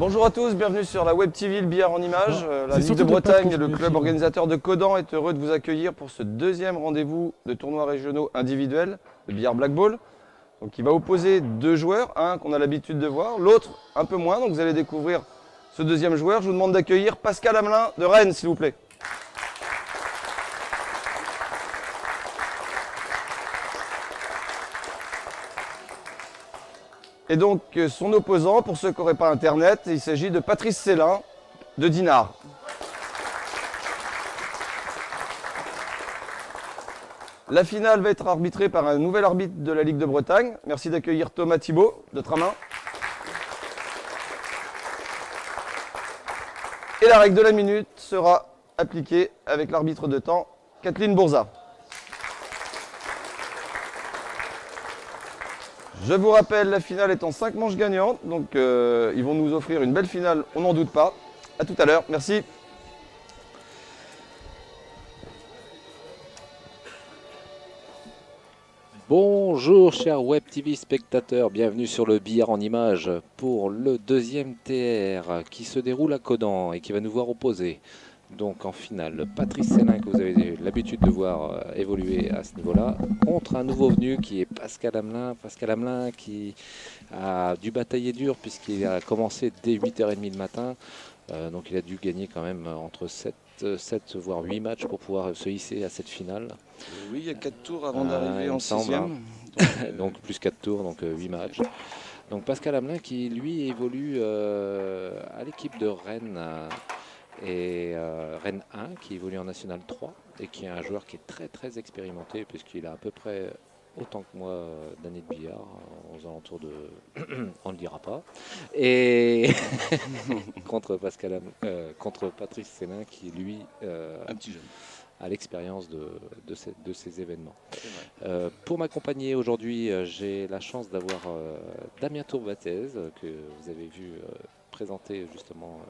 Bonjour à tous, bienvenue sur la Web TV, le billard en images. La Ligue de Bretagne, le club organisateur de Codan est heureux de vous accueillir pour ce deuxième rendez-vous de tournois régionaux individuels, le billard Black Ball. Donc il va opposer deux joueurs, un qu'on a l'habitude de voir, l'autre un peu moins, donc vous allez découvrir ce deuxième joueur. Je vous demande d'accueillir Pascal Hamelin de Rennes, s'il vous plaît. Et donc son opposant, pour ceux qui n'auraient pas internet, il s'agit de Patrice Célin de Dinard. La finale va être arbitrée par un nouvel arbitre de la Ligue de Bretagne. Merci d'accueillir Thomas Thibault de Tramin. Et la règle de la minute sera appliquée avec l'arbitre de temps, Kathleen Bourza. Je vous rappelle, la finale est en 5 manches gagnantes, donc ils vont nous offrir une belle finale, on n'en doute pas. A tout à l'heure, merci. Bonjour chers Web TV spectateurs, bienvenue sur le billard en images pour le deuxième TR qui se déroule à Codan et qui va nous voir opposer. Donc en finale, Patrice Célin, que vous avez l'habitude de voir évoluer à ce niveau-là, contre un nouveau venu qui est Pascal Hamelin. Pascal Hamelin qui a dû batailler dur puisqu'il a commencé dès 8h30 le matin. Donc il a dû gagner quand même entre 7 voire 8 matchs pour pouvoir se hisser à cette finale. Oui, il y a 4 tours avant d'arriver en 6e. Donc plus 4 tours, donc 8 matchs. Donc Pascal Hamelin qui lui évolue à l'équipe de Rennes. Et Rennes 1 qui évolue en National 3 et qui est un joueur qui est très expérimenté puisqu'il a à peu près autant que moi d'années de billard, aux alentours de... on ne le dira pas. Et contre Patrice Célin qui lui un petit jeune. A l'expérience de ces événements. Pour m'accompagner aujourd'hui, j'ai la chance d'avoir Damien Tourvatez que vous avez vu présenter justement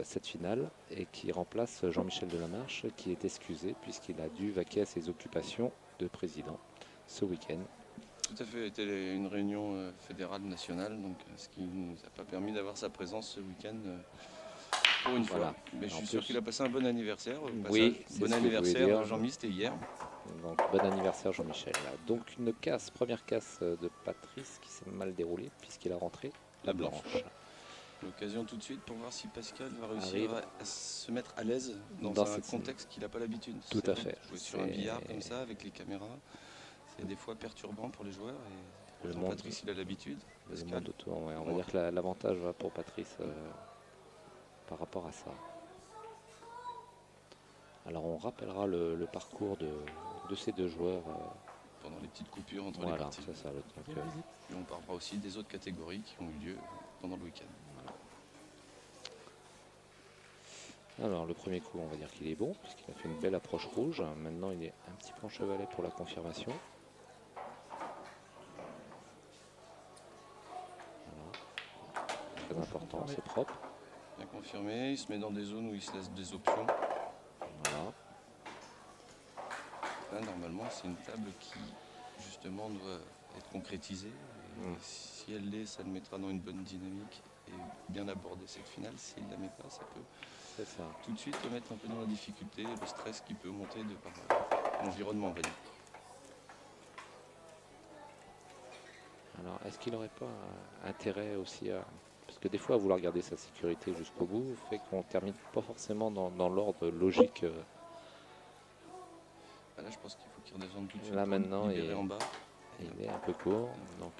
cette finale et qui remplace Jean-Michel Delamarche qui est excusé puisqu'il a dû vaquer à ses occupations de président ce week-end. Tout à fait, c'était une réunion fédérale nationale, donc ce qui ne nous a pas permis d'avoir sa présence ce week-end pour une fois. Mais je suis sûr qu'il a passé un bon anniversaire. Oui, bon anniversaire Jean-Mi, c'était hier. Donc bon anniversaire Jean-Michel. Donc une première casse de Patrice qui s'est mal déroulée puisqu'il a rentré la blanche. L'occasion tout de suite pour voir si Pascal va réussir à se mettre à l'aise dans un contexte qu'il n'a pas l'habitude. Tout à fait. Jouer sur un billard comme ça avec les caméras, c'est des fois perturbant pour les joueurs. Et Patrice, il a l'habitude. On va dire que l'avantage va pour Patrice par rapport à ça. Alors on rappellera le parcours de ces deux joueurs. Pendant les petites coupures entre les parties. C'est ça, et on parlera aussi des autres catégories qui ont eu lieu pendant le week-end. Alors le premier coup, on va dire qu'il est bon, puisqu'il a fait une belle approche rouge. Maintenant, il est un petit peu en chevalet pour la confirmation. Voilà. Très important, c'est propre. Bien confirmé, il se met dans des zones où il se laisse des options. Voilà. Là, normalement, c'est une table qui, justement, doit être concrétisée. Et si elle l'est, ça le mettra dans une bonne dynamique et bien aborder cette finale. S'il ne la met pas, ça peut tout de suite le mettre un peu dans la difficulté, le stress qui peut monter de par l'environnement, on va dire. Alors, est-ce qu'il n'aurait pas intérêt aussi à... Parce que des fois, à vouloir garder sa sécurité jusqu'au bout, fait qu'on ne termine pas forcément dans l'ordre logique. Là, je pense qu'il faut qu'il redescende tout de suite. Là, maintenant, en bas. Il est un peu court. Donc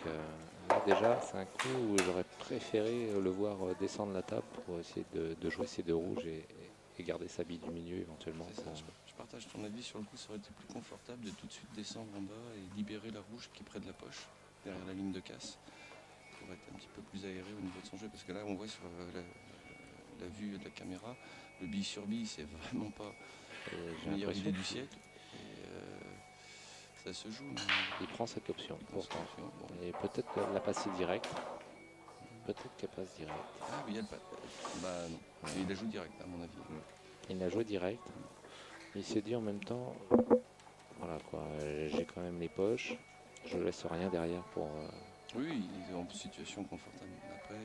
là, déjà, c'est un coup où j'aurais préféré le voir descendre la table pour essayer de jouer ces deux rouges et garder sa bille du milieu éventuellement. Je partage ton avis. Sur le coup, ça aurait été plus confortable de tout de suite descendre en bas et libérer la rouge qui est près de la poche, derrière la ligne de casse, pour être un petit peu plus aéré au niveau de son jeu. Parce que là, on voit sur la vue de la caméra, le bille sur bille, c'est vraiment pas la meilleure idée du siècle. Ça se joue. Il prend cette option. Pourtant. Et peut-être qu'elle l'a passé direct. Peut-être qu'elle passe direct. Ah oui, elle passe. Bah non. Il la joue direct, à mon avis. Il la joue direct. Il s'est dit en même temps, voilà quoi, j'ai quand même les poches. Je laisse rien derrière pour... Oui, il est en situation confortable. Après,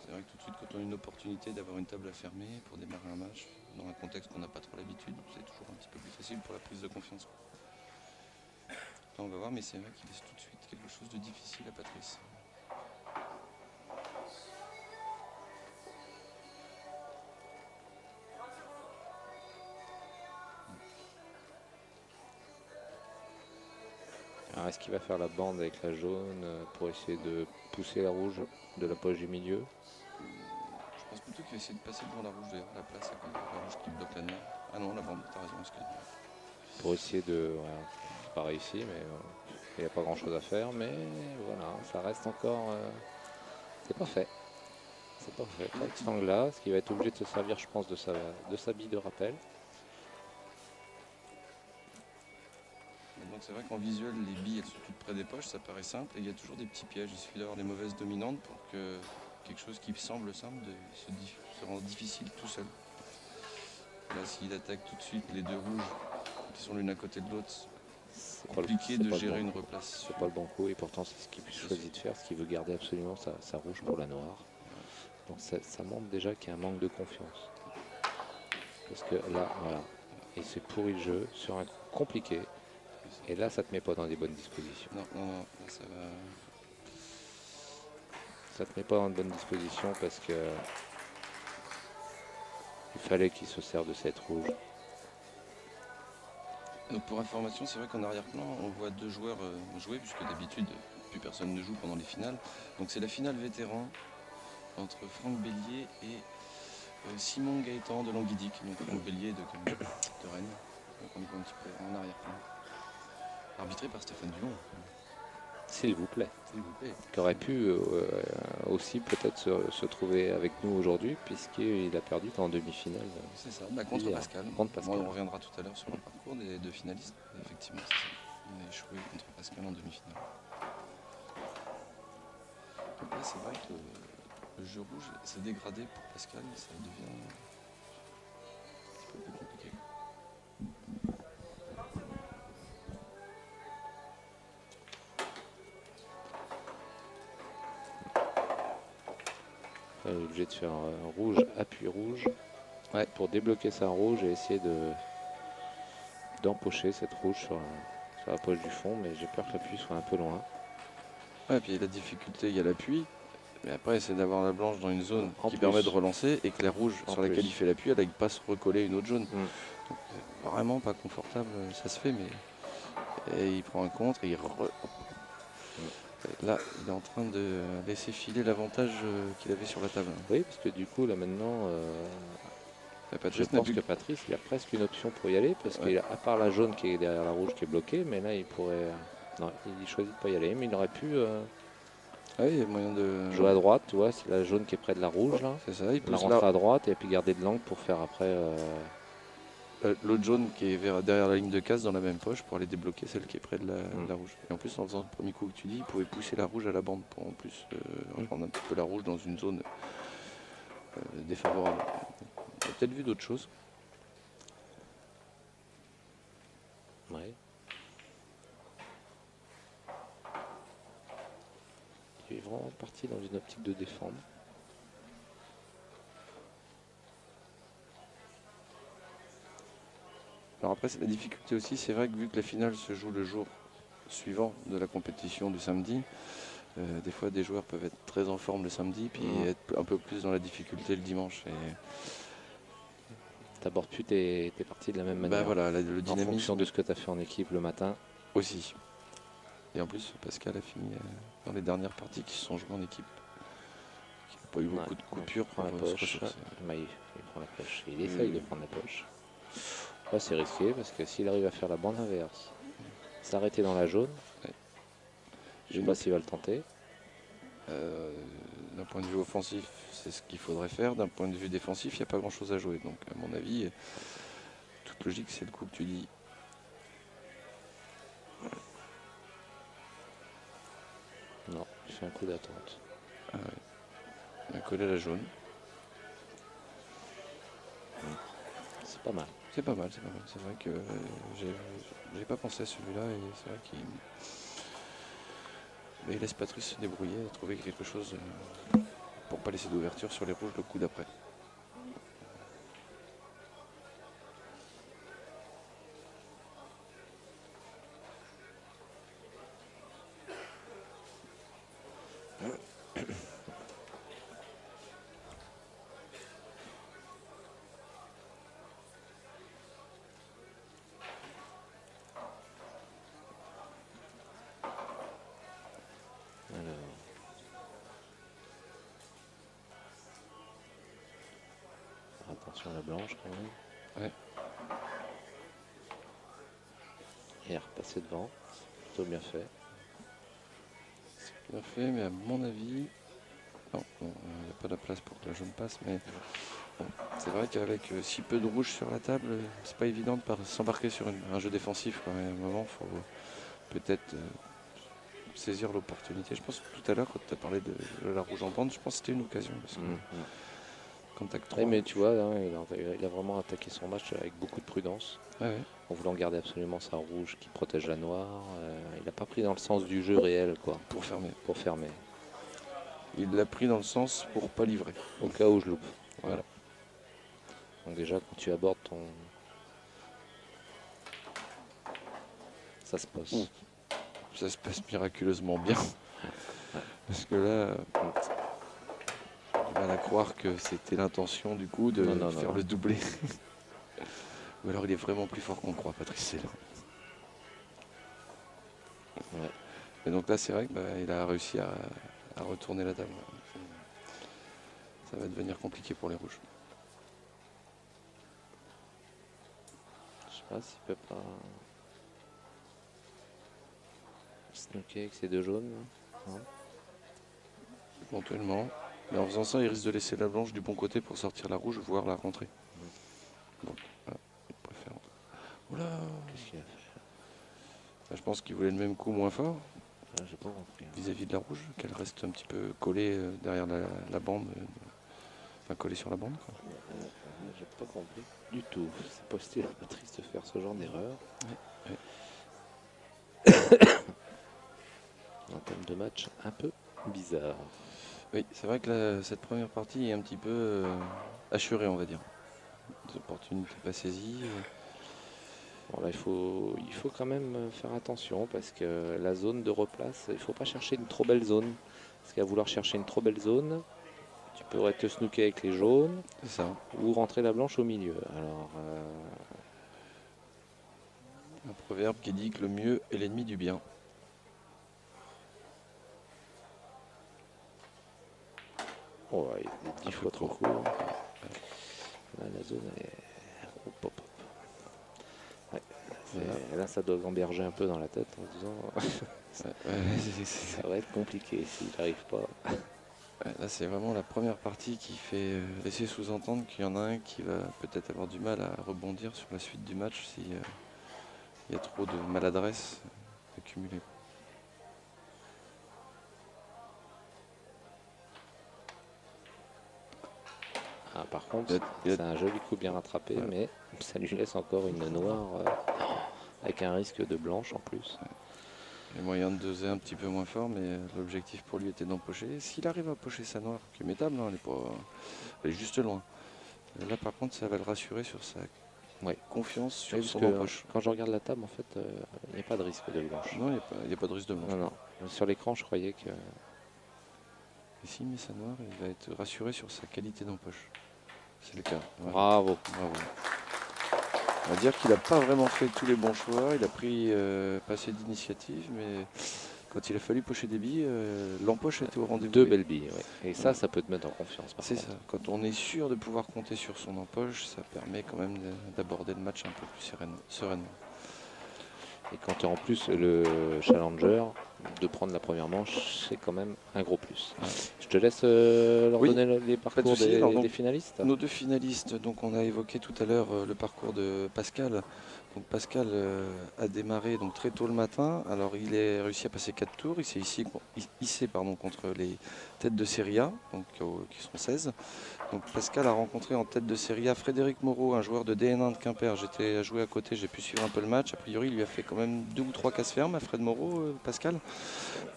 ça c'est vrai que tout de suite, quand on a une opportunité d'avoir une table à fermer pour démarrer un match, dans un contexte qu'on n'a pas trop l'habitude, c'est toujours un petit peu plus facile pour la prise de confiance. Là, on va voir, mais c'est vrai qu'il laisse tout de suite quelque chose de difficile à Patrice. Alors est-ce qu'il va faire la bande avec la jaune pour essayer de pousser la rouge de la poche du milieu? Je pense plutôt qu'il va essayer de passer devant la rouge d'ailleurs, la place à cause de la rouge qui bloque la noire. Ah non, la bande, t'as raison, excuse-moi. Pour essayer de... Voilà, c'est pas réussi, mais il n'y a pas grand-chose à faire. Mais voilà, ça reste encore... c'est pas fait. C'est pas fait. Avec cet angle-là, ce qui va être obligé de se servir, je pense, de sa bille de rappel. Donc c'est vrai qu'en visuel, les billes elles sont toutes près des poches, ça paraît simple, et il y a toujours des petits pièges. Il suffit d'avoir les mauvaises dominantes pour que quelque chose qui semble simple se rende difficile tout seul. Là, s'il attaque tout de suite les deux rouges qui sont l'une à côté de l'autre, c'est compliqué de gérer une replace. C'est pas le bon coup, et pourtant c'est ce qu'il choisit de faire, ce qu'il veut garder absolument sa rouge pour la noire. Donc ça montre déjà qu'il y a un manque de confiance. Parce que là, voilà, et c'est pourri le jeu sur un coup compliqué. Et là, ça te met pas dans des bonnes dispositions. Non, non, non, là, ça va. Ça te met pas dans de bonnes dispositions parce que il fallait qu'il se serve de cette rouge. Donc pour information, c'est vrai qu'en arrière-plan, on voit deux joueurs jouer, puisque d'habitude, plus personne ne joue pendant les finales. Donc c'est la finale vétéran entre Franck Bélier et Simon Gaëtan de Languidic. Donc Franck Bélier de Rennes, donc on est un petit peu en arrière-plan. Arbitré par Stéphane Dulon. S'il vous plaît. S'il vous plaît. Qui aurait pu aussi peut-être se trouver avec nous aujourd'hui, puisqu'il a perdu en demi-finale. C'est ça, contre Pascal. Contre Pascal. Moi, on reviendra tout à l'heure sur le parcours des deux finalistes. Effectivement, c'est ça. On a échoué contre Pascal en demi-finale. Donc là, c'est vrai que le jeu rouge s'est dégradé pour Pascal, ça devient un petit peu plus compliqué. Elle est obligée de faire un rouge, appui rouge, pour débloquer sa rouge et essayer d'empocher cette rouge sur la poche du fond, mais j'ai peur que l'appui soit un peu loin. Ouais, puis la difficulté, il y a l'appui, mais après c'est d'avoir la blanche dans une zone qui permet de relancer et que la rouge sur laquelle il fait l'appui, elle n'aille pas se recoller une autre jaune. Donc, vraiment pas confortable, ça se fait, mais et il prend un contre et là, il est en train de laisser filer l'avantage qu'il avait sur la table. Oui, parce que du coup, là maintenant, Patrice, je pense que Patrice, il a presque une option pour y aller, parce qu'à part la jaune qui est derrière la rouge qui est bloquée, mais là, il pourrait... non, il choisit de ne pas y aller, mais il aurait pu il y a moyen de jouer à droite, tu vois, c'est la jaune qui est près de la rouge, là. C'est ça, il peut la rentrer à droite et puis garder de l'angle pour faire après... l'autre jaune qui est derrière la ligne de casse dans la même poche pour aller débloquer celle qui est près de la rouge. Et en plus, en faisant le premier coup que tu dis, il pouvait pousser la rouge à la bande pour en plus reprendre un petit peu la rouge dans une zone défavorable. On a peut-être vu d'autres choses. Ouais. Il est vraiment parti dans une optique de défendre. Alors après, c'est la difficulté aussi, c'est vrai que vu que la finale se joue le jour suivant de la compétition du samedi, des fois des joueurs peuvent être très en forme le samedi, puis être un peu plus dans la difficulté le dimanche. T'abordes plus tes parties de la même manière. Voilà, le dynamisme. En fonction de ce que tu as fait en équipe le matin. Aussi. Et en plus, Pascal a fini dans les dernières parties qui se sont jouées en équipe. Il n'a pas eu beaucoup de coupures. Il prend la poche. Il prend la poche. Il essaye de prendre la poche. Là, c'est risqué parce que s'il arrive à faire la bande inverse, s'arrêter dans la jaune, je ne sais pas s'il va le tenter. D'un point de vue offensif, c'est ce qu'il faudrait faire. D'un point de vue défensif, il n'y a pas grand-chose à jouer. Donc, à mon avis, toute logique, c'est le coup que tu dis. Non, il fait un coup d'attente. Ah ouais. Il a collé la jaune. C'est pas mal. C'est pas mal, c'est pas mal. C'est vrai que j'ai pas pensé à celui-là et c'est vrai qu'il laisse Patrice se débrouiller, trouver quelque chose pour pas laisser d'ouverture sur les rouges le coup d'après. Attention à la blanche quand même. Ouais. Et repasser devant. Plutôt bien fait. C'est bien fait, mais à mon avis... Non, il n'y a pas la place pour que la jaune passe, mais bon, c'est vrai qu'avec si peu de rouge sur la table, c'est pas évident de s'embarquer sur un jeu défensif, quoi. Et à un moment, il faut peut-être saisir l'opportunité. Je pense que tout à l'heure, quand tu as parlé de la rouge en bande, je pense que c'était une occasion. Parce que contact 3. Oui, mais tu vois, hein, il a vraiment attaqué son match avec beaucoup de prudence. Ouais. En voulant garder absolument sa rouge qui protège la noire. Il n'a pas pris dans le sens du jeu réel, quoi. Pour fermer. Pour fermer. Il l'a pris dans le sens pour pas livrer. Au cas où je loupe. Voilà. Donc déjà, quand tu abordes ton... Ça se passe. Ça se passe miraculeusement bien. Parce que là, on va la croire que c'était l'intention du coup de faire le doublé. Ou alors il est vraiment plus fort qu'on croit, Patrice Célan. Ouais. Et donc là, c'est vrai qu'il a réussi à retourner la table. Ça va devenir compliqué pour les rouges. Je sais pas s'il peut pas snooker avec ces deux jaunes. Non. Éventuellement. Mais en faisant ça, il risque de laisser la blanche du bon côté pour sortir la rouge, voire la rentrer. Donc, voilà, il préfère. Oula! Qu'est-ce qu'il a fait? Je pense qu'il voulait le même coup moins fort. J'ai pas compris. Vis-à-vis de la rouge, qu'elle reste un petit peu collée derrière la bande. Enfin, collée sur la bande, quoi. J'ai pas compris du tout. C'est pas style à Patrice de faire ce genre d'erreur. Un thème de match un peu bizarre. Oui, c'est vrai que cette première partie est un petit peu assurée, on va dire. Des opportunités pas saisies. Bon, là, il faut quand même faire attention parce que la zone de replace, il ne faut pas chercher une trop belle zone. Parce qu'à vouloir chercher une trop belle zone, tu pourrais te snooker avec les jaunes. C'est ça. Ou rentrer la blanche au milieu. Alors, un proverbe qui dit que le mieux est l'ennemi du bien. oh, il est 10 fois trop court. Là, la zone est... Hop, hop, hop. Ouais, là, ça doit gamberger un peu dans la tête en disant ça va être compliqué s'il n'arrive pas. Là, c'est vraiment la première partie qui fait laisser sous-entendre qu'il y en a un qui va peut-être avoir du mal à rebondir sur la suite du match s'il y a trop de maladresse accumulée. Ah, par contre, c'est un joli coup bien rattrapé, mais ça lui laisse encore une noire avec un risque de blanche en plus. Il y a moyen de doser un petit peu moins fort, mais l'objectif pour lui était d'empocher. S'il arrive à pocher sa noire, qui est métable, hein, elle est juste loin. Là, par contre, ça va le rassurer sur sa confiance sur son empoche. Quand je regarde la table, en fait, il n'y a pas de risque de blanche. Non, il n'y a pas de risque de blanche. Non. Sur l'écran, je croyais que... Et s'il met sa noire, il va être rassuré sur sa qualité d'empoche. C'est le cas. Ouais. Bravo. On va dire qu'il n'a pas vraiment fait tous les bons choix. Il a pris pas assez d'initiative, mais quand il a fallu pocher des billes, l'empoche était au rendez-vous. Deux belles billes, ouais. Et ça peut te mettre en confiance. C'est ça. Quand on est sûr de pouvoir compter sur son empoche, ça permet quand même d'aborder le match un peu plus sereinement. Et quand tu es en plus le challenger, de prendre la première manche, c'est quand même un gros plus. Ouais. Je te laisse leur donner les parcours des finalistes. Nos deux finalistes, donc on a évoqué tout à l'heure le parcours de Pascal. Donc Pascal a démarré donc très tôt le matin. Alors il a réussi à passer 4 tours. Il s'est hissé contre les têtes de série A, donc, qui sont 16. Donc Pascal a rencontré en tête de série A Frédéric Moreau, un joueur de DN1 de Quimper. J'étais à jouer à côté, j'ai pu suivre un peu le match. A priori, il lui a fait quand même 2 ou 3 casse fermes à Fred Moreau, Pascal.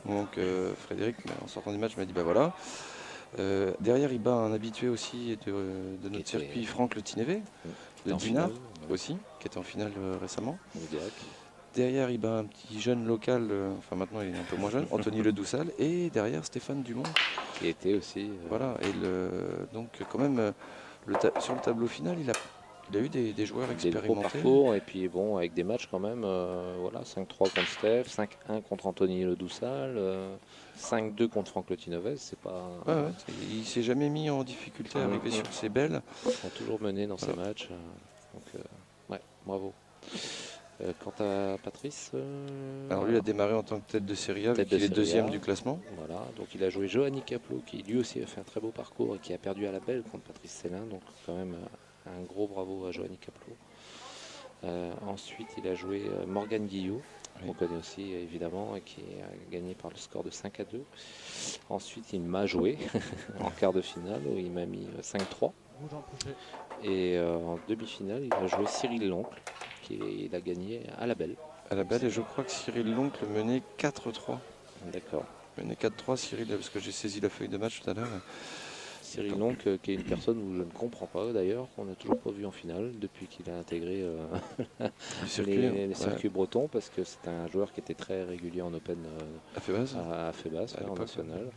Donc Frédéric, en sortant du match, m'a dit bah voilà. Derrière, il bat un habitué aussi de notre circuit, Franck Le Tineve, de Dinard aussi, qui était en finale récemment. Derrière, il bat un petit jeune local, enfin maintenant il est un peu moins jeune, Anthony Le Doussal. Et derrière, Stéphane Dumont. Qui était aussi. Voilà, et donc quand même, sur le tableau final, il a eu des joueurs expérimentés. Des parcours, et puis bon, avec des matchs quand même, voilà, 5-3 contre Steph, 5-1 contre Anthony Le Doussal, 5-2 contre Franck Le Tineve, c'est pas... Ouais, il s'est jamais mis en difficulté à arriver sur ses belles. Ils sont toujours menés dans ces matchs, donc ouais, bravo. Quant à Patrice... Alors lui, il a démarré en tant que tête de série A, il est deuxième du classement. Voilà, donc il a joué Johanny Caplo, qui lui aussi a fait un très beau parcours et qui a perdu à la belle contre Patrice Célin, donc quand même un gros bravo à Johanny Caplo. Ensuite, il a joué Morgan Guillot, qu'on connaît aussi évidemment, et qui a gagné par le score de 5-2. Ensuite, il m'a joué en quart de finale, où il m'a mis 5-3. Et en demi-finale, il a joué Cyril Loncle, qui a gagné à la belle. À la belle, et je crois que Cyril Loncle menait 4-3. D'accord. Menait 4-3, Cyril, parce que j'ai saisi la feuille de match tout à l'heure. Cyril Loncle, qui est une personne où je ne comprends pas d'ailleurs, qu'on n'a toujours pas vu en finale depuis qu'il a intégré les circuits bretons, parce que c'est un joueur qui était très régulier en Open à Fébas, en national.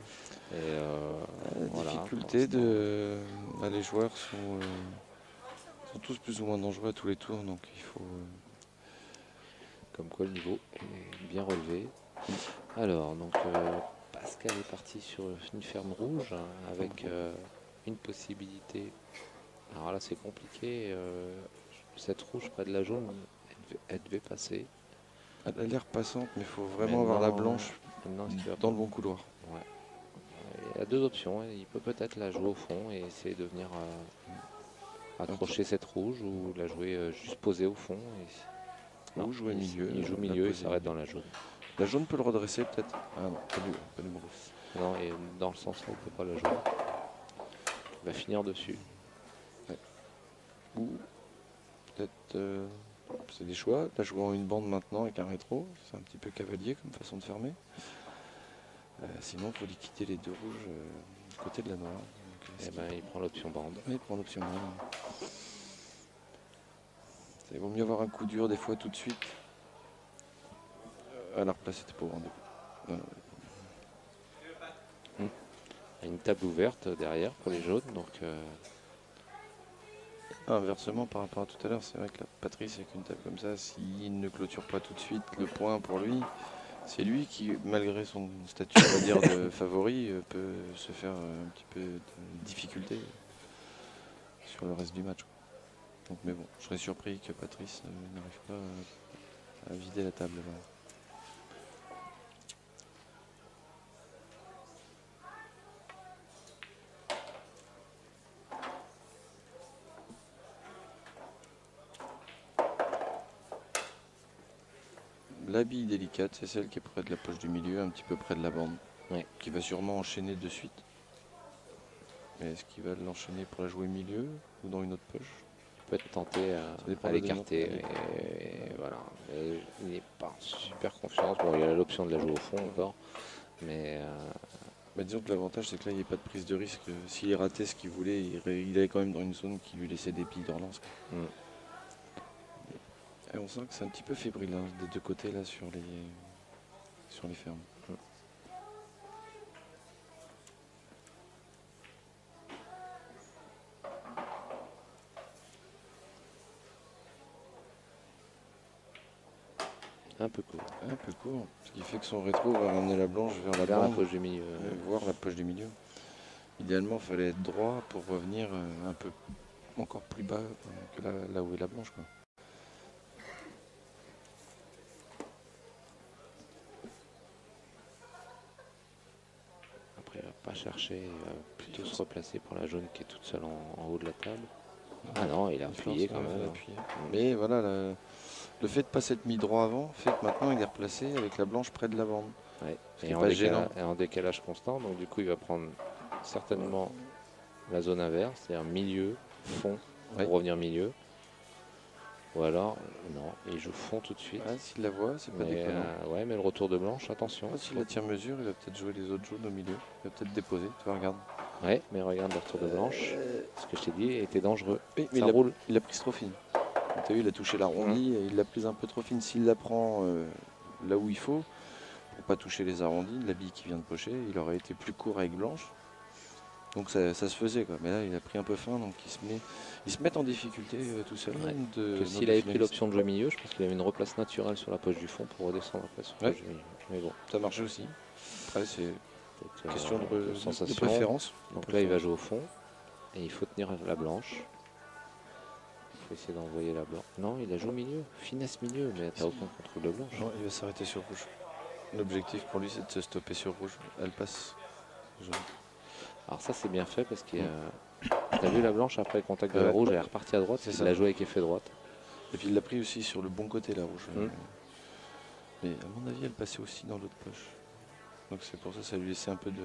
Et la voilà, difficulté les joueurs sont tous plus ou moins dangereux à tous les tours, donc il faut... Comme quoi le niveau est bien relevé. Alors, donc... Pascal est parti sur une ferme rouge avec une possibilité. Alors là, c'est compliqué. Cette rouge près de la jaune, elle devait passer. Elle a l'air passante, mais il faut vraiment avoir la blanche dans le bon couloir. Ouais. Il y a deux options. Il peut peut-être la jouer au fond et essayer de venir accrocher cette rouge, ou la jouer juste posée au fond. Ou jouer milieu. Il joue milieu et s'arrête dans la jaune. La jaune peut le redresser peut-être. Ah non, pas du mauvais. Non, et dans le sens là, il ne peut pas la jouer. Il va finir dessus. Ouais. Ou peut-être... c'est des choix. La jouer en une bande maintenant avec un rétro. C'est un petit peu cavalier comme façon de fermer. Sinon, il faut liquider les deux rouges du côté de la noire. Donc, il prend l'option bande. Oui, il prend l'option bande. Il vaut mieux avoir un coup dur des fois tout de suite. Alors là, c'était pas au rendez-vous. Une table ouverte derrière pour les jaunes. Donc, inversement par rapport à tout à l'heure, c'est vrai que la Patrice avec une table comme ça, s'il ne clôture pas tout de suite le point pour lui, c'est lui qui, malgré son statut on va dire, de favori, peut se faire un petit peu de difficulté sur le reste du match. Donc, mais bon, je serais surpris que Patrice n'arrive pas à vider la table. Voilà. La bille délicate, c'est celle qui est près de la poche du milieu, un petit peu près de la bande, qui va sûrement enchaîner de suite. Mais est-ce qu'il va l'enchaîner pour la jouer milieu ou dans une autre poche? Il peut être tenté à l'écarter. Et voilà. Et il n'est pas en super confiance. Bon, il a l'option de la jouer au fond encore. Mais disons que l'avantage, c'est que là, il n'y a pas de prise de risque. S'il ratait ce qu'il voulait, il allait quand même dans une zone qui lui laissait des billes de relance. Et on sent que c'est un petit peu fébrile des deux côtés là sur les fermes. un peu court. Un peu court. Ce qui fait que son rétro va ramener la blanche vers la poche du milieu. Voir la poche du milieu. Idéalement, il fallait être droit pour revenir un peu encore plus bas que là où est la blanche, quoi. Après, il ne va pas chercher, il va plutôt se replacer pour la jaune qui est toute seule en haut de la table. Ah non, il a appuyé quand même. Mais voilà, le fait de ne pas s'être mis droit avant fait que maintenant il est replacé avec la blanche près de la bande. Ouais. Et en décalage constant, donc du coup il va prendre certainement la zone inverse, c'est-à-dire milieu, fond, pour revenir milieu. Ou alors, non, il joue fond tout de suite. Ah, s'il la voit, c'est pas Mais, déconnant. ouais, mais le retour de blanche, attention. S'il la tire mesure, il va peut-être jouer les autres jaunes au milieu. Il va peut-être déposer. Tu vois, regarde. Ouais, mais regarde le retour de blanche. Ce que je t'ai dit était dangereux. Oui, mais Ça roule. il a prise trop fine. Tu as vu, il a touché l'arrondi, et il l'a prise un peu trop fine. S'il la prend là où il faut, pour pas toucher les arrondis, la bille qui vient de pocher, il aurait été plus court avec blanche. Donc ça se faisait, quoi. Mais là, il a pris un peu fin, donc il se met en difficulté tout seul. Ouais. S'il avait pris l'option de jouer milieu, je pense qu'il avait une replace naturelle sur la poche du fond pour redescendre après sur la poche du milieu. Mais bon, ça marchait aussi. Après, c'est question de de sensation. préférence. Donc là, il va jouer au fond et il faut tenir la blanche. Il faut essayer d'envoyer la blanche. Non, il a joué au milieu. Finesse milieu, mais t'as aucun contrôle de blanche. Non, il va s'arrêter sur rouge. L'objectif pour lui, c'est de se stopper sur rouge. Elle passe jaune. Alors ça, c'est bien fait parce qu'il t'as vu la blanche après le contact de la rouge, elle est repartie à droite. Il l'a joué avec effet droite. Et puis il l'a pris aussi sur le bon côté, la rouge. Mais à mon avis, elle passait aussi dans l'autre poche. Donc c'est pour ça que ça lui laissait un peu de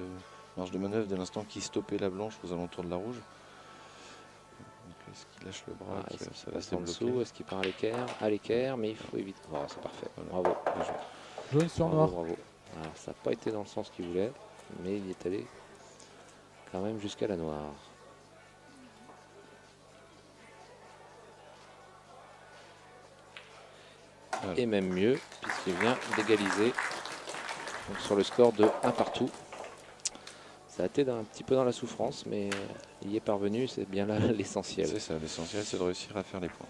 marge de manœuvre dès l'instant qu'il stoppait la blanche aux alentours de la rouge. Est-ce qu'il lâche le bras? Est-ce qu'il passe en dessous? Est-ce qu'il part à l'équerre? Mais il faut éviter. Oh, c'est parfait. Voilà. Bravo. Jaune sur noir. Bravo. Alors, ça n'a pas été dans le sens qu'il voulait, mais il est allé quand même jusqu'à la noire. Voilà. Et même mieux, puisqu'il vient d'égaliser sur le score de 1 partout. Ça a été un petit peu dans la souffrance, mais il y est parvenu, c'est bien là l'essentiel. C'est ça, l'essentiel, c'est de réussir à faire les points.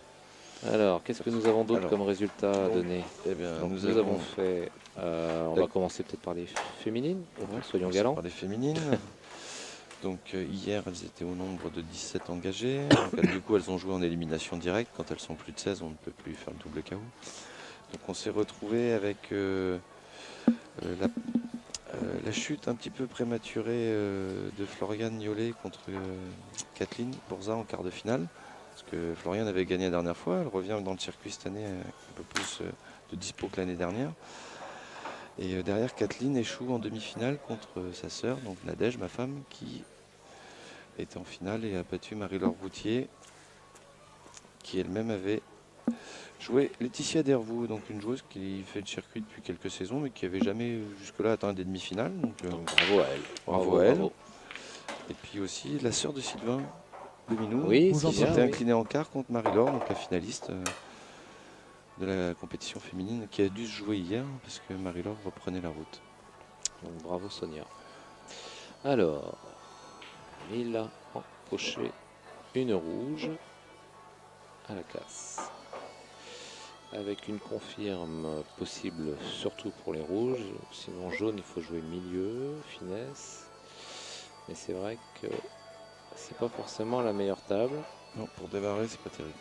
Alors, qu'est-ce que nous avons d'autre comme résultat à donner? Eh bien, nous avons fait... on va commencer peut-être par les féminines, soyons galants. Par les féminines. Donc hier, elles étaient au nombre de 17 engagées. Donc, du coup, elles ont joué en élimination directe. Quand elles sont plus de 16, on ne peut plus faire le double KO. Donc on s'est retrouvé avec la chute un petit peu prématurée de Floriane Niolet contre Kathleen Bourza en quart de finale. Parce que Floriane avait gagné la dernière fois. Elle revient dans le circuit cette année un peu plus de dispo que l'année dernière. Et derrière, Kathleen échoue en demi-finale contre sa sœur, donc Nadège, ma femme, qui était en finale et a battu Marie-Laure Routier, qui elle-même avait joué Laetitia Dervaux, donc une joueuse qui fait le circuit depuis quelques saisons, mais qui n'avait jamais jusque-là atteint des demi-finales. Donc bravo à elle. Bravo à elle. Bravo. Et puis aussi la sœur de Sylvain Dominou, qui s'était inclinée en quart contre Marie-Laure, donc la finaliste de la compétition féminine, qui a dû se jouer hier parce que Marie-Laure reprenait la route. Donc bravo Sonia. Alors, il a empoché une rouge à la casse. Avec une confirme possible surtout pour les rouges. Sinon jaune, il faut jouer milieu, finesse. Mais c'est vrai que c'est pas forcément la meilleure table. Non, pour démarrer, c'est pas terrible.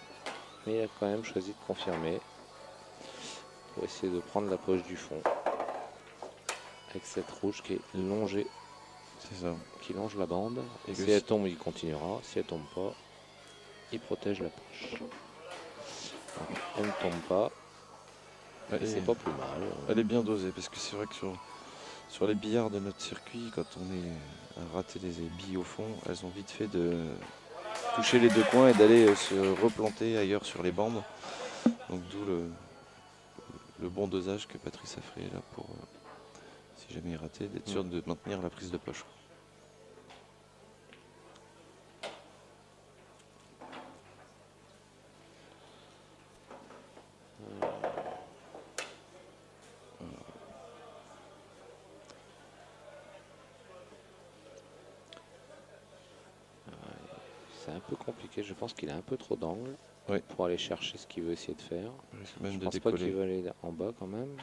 Mais il a quand même choisi de confirmer. Pour essayer de prendre la poche du fond. Avec cette rouge qui est longée. C'est ça. Qui longe la bande. Et si elle tombe, il continuera. Si elle tombe pas, il protège la poche. Donc, elle ne tombe pas. C'est pas plus mal. Elle est bien dosée parce que c'est vrai que sur les billards de notre circuit, quand on est à rater les billes au fond, elles ont vite fait de toucher les deux coins et d'aller se replanter ailleurs sur les bandes. Donc d'où le bon dosage que Patrice a fait là pour, si jamais il ratait, d'être sûr de maintenir la prise de poche. C'est un peu compliqué, je pense qu'il a un peu trop d'angle pour aller chercher ce qu'il veut essayer de faire. Même je pense pas qu'il va aller en bas quand même.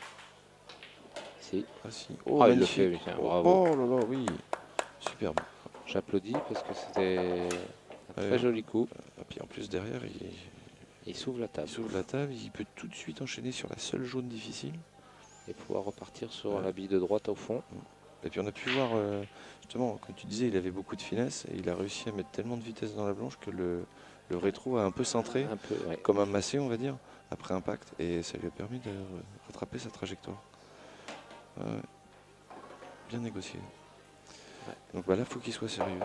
Si. Ah si. Oh, il le fait, bravo. Oh là là, oui. Superbe. J'applaudis parce que c'était un très joli coup. Et puis en plus derrière, il s'ouvre la table. Il s'ouvre la table, il peut tout de suite enchaîner sur la seule jaune difficile. Et pouvoir repartir sur la bille de droite au fond. Et puis on a pu voir, justement, comme tu disais, il avait beaucoup de finesse et il a réussi à mettre tellement de vitesse dans la blanche que le rétro a un peu cintré, comme un massé, on va dire, après impact. Et ça lui a permis de rattraper sa trajectoire. Bien négocié. Donc voilà, il faut qu'il soit sérieux.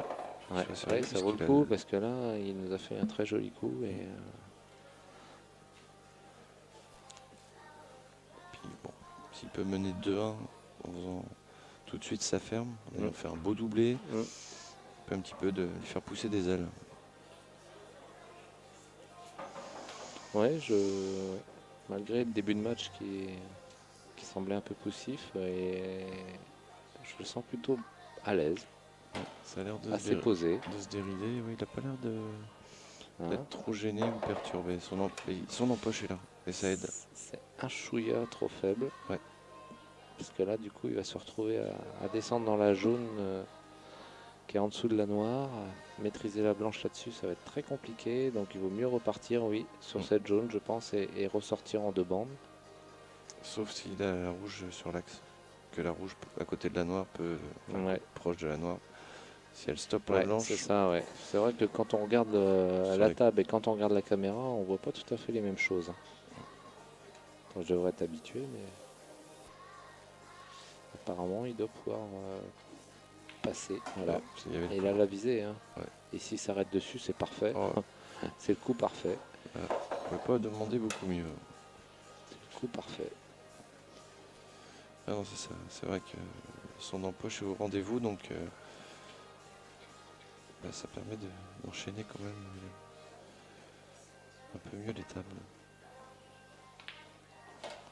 Ça vaut le coup parce que là, il nous a fait un très joli coup. Et qu'il peut mener 2-1 en faisant tout de suite sa ferme. On fait un beau doublé. Un petit peu de lui faire pousser des ailes. Ouais, malgré le début de match qui semblait un peu poussif, et je le sens plutôt à l'aise. Ça a l'air assez posé. De se dérider. Oui, il n'a pas l'air d'être trop gêné ou perturbé. Son empoche est là et ça aide. C'est un chouïa trop faible. Ouais. Parce que là, du coup, il va se retrouver à descendre dans la jaune qui est en dessous de la noire. Maîtriser la blanche là-dessus, ça va être très compliqué. Donc il vaut mieux repartir, oui, sur cette jaune, je pense, et ressortir en 2 bandes. Sauf s'il a la rouge sur l'axe. Que la rouge à côté de la noire peut être proche de la noire. Si elle stoppe la blanche. C'est ça, ouais. C'est vrai que quand on regarde la table et quand on regarde la caméra, on voit pas tout à fait les mêmes choses. Donc, je devrais être habitué, mais apparemment il doit pouvoir passer. Voilà. Et il a la visée. Hein. Ouais. Et s'il s'arrête dessus, c'est parfait. Oh. C'est le coup parfait. On ne peut pas demander beaucoup mieux. C'est le coup parfait. Ah non, c'est ça. C'est vrai que son empoche est au rendez-vous, donc ça permet d'enchaîner quand même un peu mieux les tables.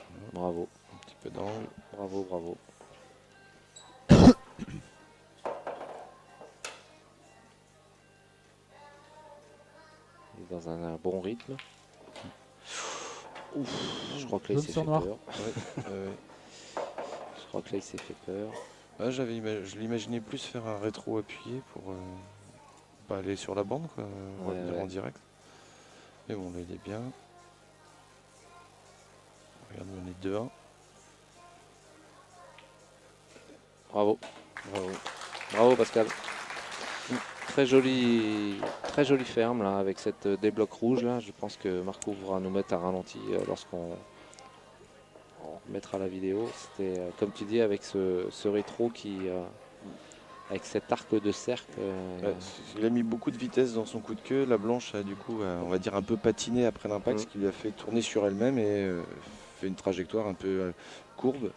Voilà. Bravo. Un petit peu d'angle. Bravo, bravo. Il est dans un bon rythme. Ouf, je crois que là il s'est fait peur. Je crois que là il s'est fait peur. Ah, je l'imaginais plus faire un rétro appuyé pour pas aller sur la bande, quoi, revenir en direct. Mais bon, là il est bien. Regarde, on est 2-1. Bravo. Bravo. Bravo Pascal. Très jolie ferme là avec cette débloc rouge là. Je pense que Marco pourra nous mettre à ralenti lorsqu'on mettra la vidéo. C'était comme tu dis avec ce rétro qui avec cet arc de cercle. Il a mis beaucoup de vitesse dans son coup de queue. La blanche a du coup on va dire un peu patiné après l'impact, ce qui lui a fait tourner sur elle-même et fait une trajectoire un peu courbe.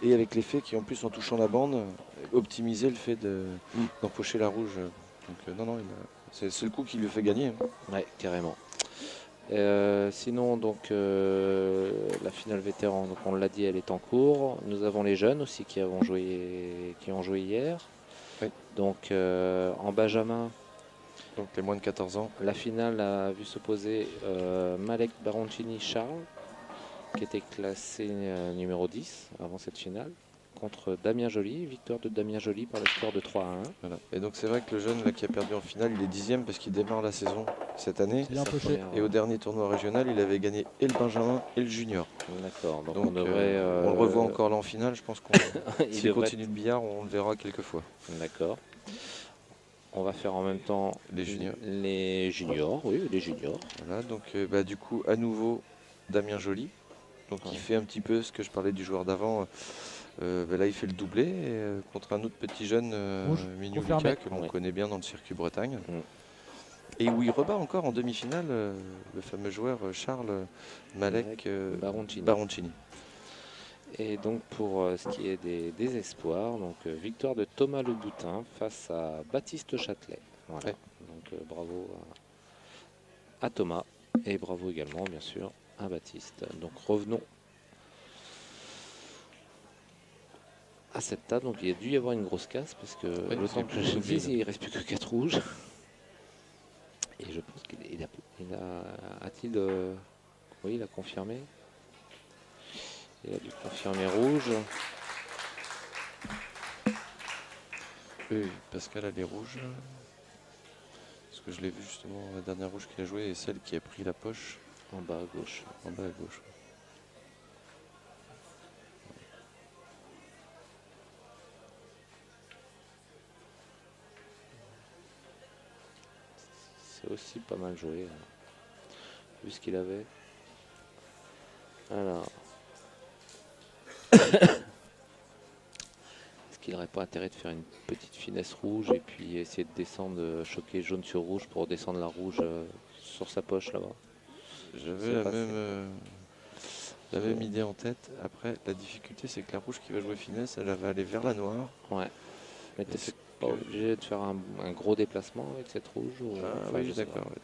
Et avec l'effet qui en plus en touchant la bande optimisait le fait d'empocher la rouge. Donc non, c'est le coup qui lui fait gagner. Ouais, carrément. Sinon donc la finale vétéran, donc on l'a dit, elle est en cours. Nous avons les jeunes aussi qui ont joué hier. Oui. Donc en Benjamin. Donc les moins de 14 ans. La finale a vu s'opposer Malek Baroncini Charles, qui était classé numéro 10 avant cette finale, contre Damien Joly, victoire de Damien Joly par le score de 3-1. Voilà. Et donc c'est vrai que le jeune là, qui a perdu en finale, il est 10e parce qu'il démarre la saison cette année. Et au dernier tournoi régional, il avait gagné et le Benjamin et le Junior. D'accord, donc on devrait... on le revoit encore là en finale, je pense qu'on s'il continue le billard, on le verra quelques fois. D'accord. On va faire en même temps les juniors. Les juniors, oui, les juniors. Voilà, donc du coup, à nouveau, Damien Joly. Donc il fait un petit peu ce que je parlais du joueur d'avant. Là, il fait le doublé contre un autre petit jeune, Mignovica, que l'on connaît bien dans le circuit Bretagne. Et où il rebat encore en demi-finale le fameux joueur Charles Malek Baroncini. Et donc pour ce qui est des espoirs, donc victoire de Thomas Le Boutin face à Baptiste Châtelet. Voilà. Ouais. Donc bravo à Thomas et bravo également bien sûr à Baptiste. Donc revenons à cette table. Donc il a dû y avoir une grosse casse parce que le temps que je dise, il ne reste plus que 4 rouges. Et je pense qu'il a-t-il oui, il a confirmé. Il a dû confirmer rouge. Oui, Pascal a les rouges. Parce que je l'ai vu justement, la dernière rouge qu'il a jouée est celle qui a pris la poche. En bas à gauche. En bas à gauche. C'est aussi pas mal joué. Vu ce qu'il avait. Alors. Est-ce qu'il n'aurait pas intérêt de faire une petite finesse rouge et puis essayer de descendre, choquer jaune sur rouge pour descendre la rouge sur sa poche là-bas? J'avais la même La même idée en tête. Après, la difficulté, c'est que la rouge qui va jouer finesse, elle va aller vers la noire. Ouais. Mais tu n'es pas obligé de faire un gros déplacement avec cette rouge ou... Ah enfin, oui, d'accord. Ouais.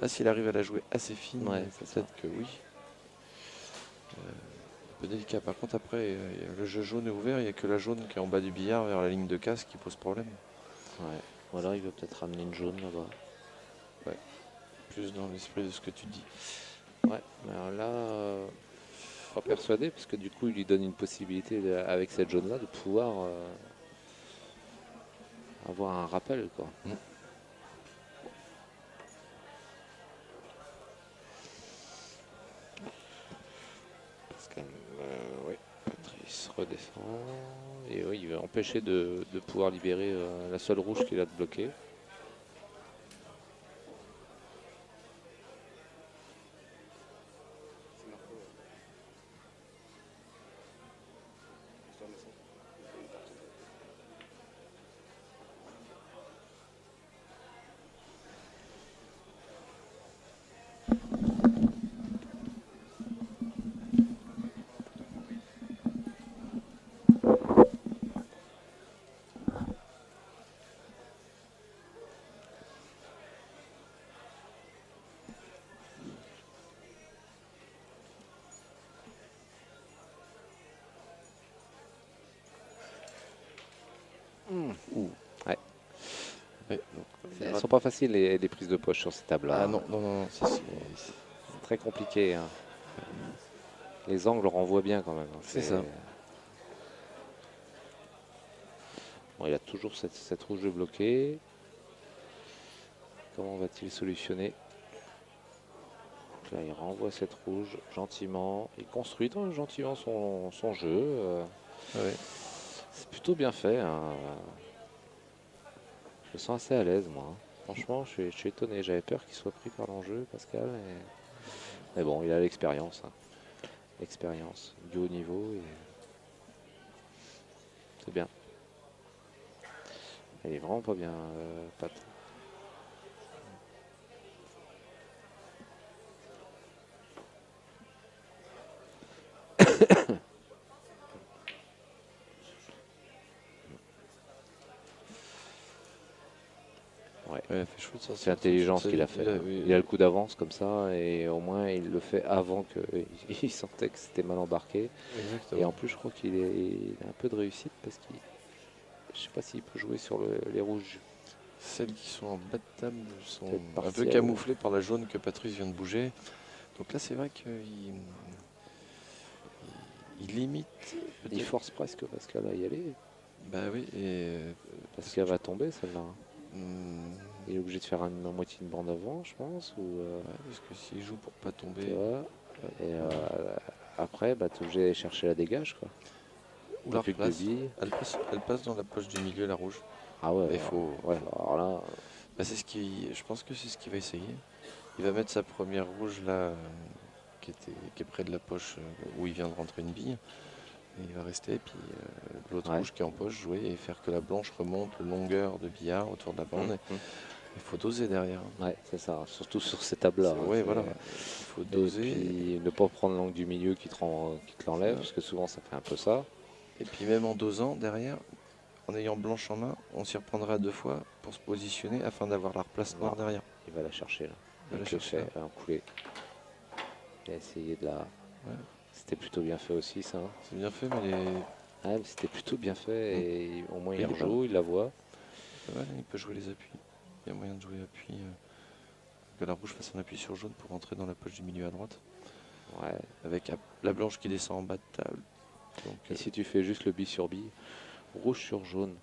Là, s'il arrive à la jouer assez fine, Ouais, peut-être que oui. Un peu délicat. Par contre, après, le jeu jaune est ouvert. Il n'y a que la jaune qui est en bas du billard vers la ligne de casse qui pose problème. Ouais. Ou alors il veut peut-être ramener une jaune là-bas. Ouais. Plus dans l'esprit de ce que tu dis. Ouais. Mais alors là, pas persuadé parce que du coup, il lui donne une possibilité avec cette jaune-là de pouvoir avoir un rappel, quoi. Oui, Patrice redescend. Et oui, il va empêcher de pouvoir libérer la seule rouge qu'il a de bloquer. Ouais. Ouais, Elles sont pas faciles les prises de poche sur ces tables-là. Ah non, non, non, c'est très compliqué. Hein. Les angles renvoient bien quand même. Hein. C'est ça. Bon, il a toujours cette rouge bloquée. Comment va-t-il solutionner? Là, il renvoie cette rouge gentiment. Il construit gentiment son jeu. Ouais. C'est plutôt bien fait. Hein. Je me sens assez à l'aise, moi. Hein. Franchement, je suis étonné. J'avais peur qu'il soit pris par l'enjeu, Pascal. Mais bon, il a l'expérience. Hein. L'expérience du haut niveau. C'est bien. Il est vraiment pas bien, Pat. Ouais, c'est intelligent ce qu'il a fait. Il a le coup d'avance comme ça et au moins il le fait avant qu'il sentait que c'était mal embarqué. Exactement. Et en plus je crois qu'il a un peu de réussite parce qu'il, je sais pas s'il peut jouer sur les rouges. Celles qui sont en bas de table sont un peu camouflées par la jaune que Patrice vient de bouger. Donc là c'est vrai qu'il limite. Il force presque Pascal à y aller. Bah oui, et Pascal va tomber celle-là. Il est obligé de faire une moitié de bande avant, je pense. Ou, ouais, parce que s'il joue pour pas tomber. Et après, tu es obligé d'aller chercher la dégage. Quoi. Ou la replace. Elle passe dans la poche du milieu, la rouge. Ah ouais. Il faut. Ouais, alors là. C'est ce qui. Je pense que c'est ce qu'il va essayer. Il va mettre sa première rouge là, qui est près de la poche où il vient de rentrer une bille. Et il va rester, puis l'autre rouge qui est en poche, jouer et faire que la blanche remonte le longueur de billard autour de la bande. Il faut doser derrière. Ouais, c'est ça, surtout sur ces tables-là. Oui, voilà. Il faut doser. Et puis ne pas prendre l'angle du milieu qui te l'enlève, parce que souvent ça fait un peu ça. Et puis même en dosant derrière, en ayant blanche en main, on s'y reprendra 2 fois pour se positionner afin d'avoir la replace noire derrière. Il va la chercher là. Il va la chercher. Un coulé. Il a essayé de la. Ouais. C'était plutôt bien fait aussi ça. C'est bien fait, mais mais c'était plutôt bien fait et au moins il rejoue, il la voit. Ouais, il peut jouer les appuis. Il y a moyen de jouer appui. Que la rouge fasse un appui sur jaune pour rentrer dans la poche du milieu à droite. Ouais. Avec la blanche qui descend en bas de table. Donc, et si tu fais juste le bille sur bille, rouge sur jaune.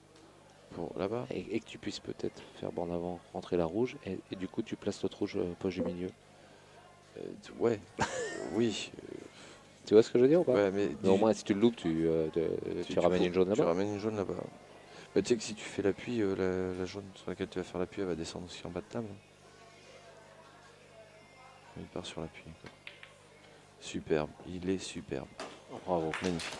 Pour là-bas. Et que tu puisses peut-être faire bande avant, rentrer la rouge, et du coup tu places l'autre rouge poche du milieu. Ouais, oui. Tu vois ce que je veux dire ou pas? Ouais, mais au moins si tu le loupes, tu ramènes une jaune là-bas. Tu ramènes une jaune là-bas. Tu sais que si tu fais l'appui, la jaune sur laquelle tu vas faire l'appui, elle va descendre aussi en bas de table. Il part sur l'appui. Superbe, il est superbe. Bravo. Magnifique.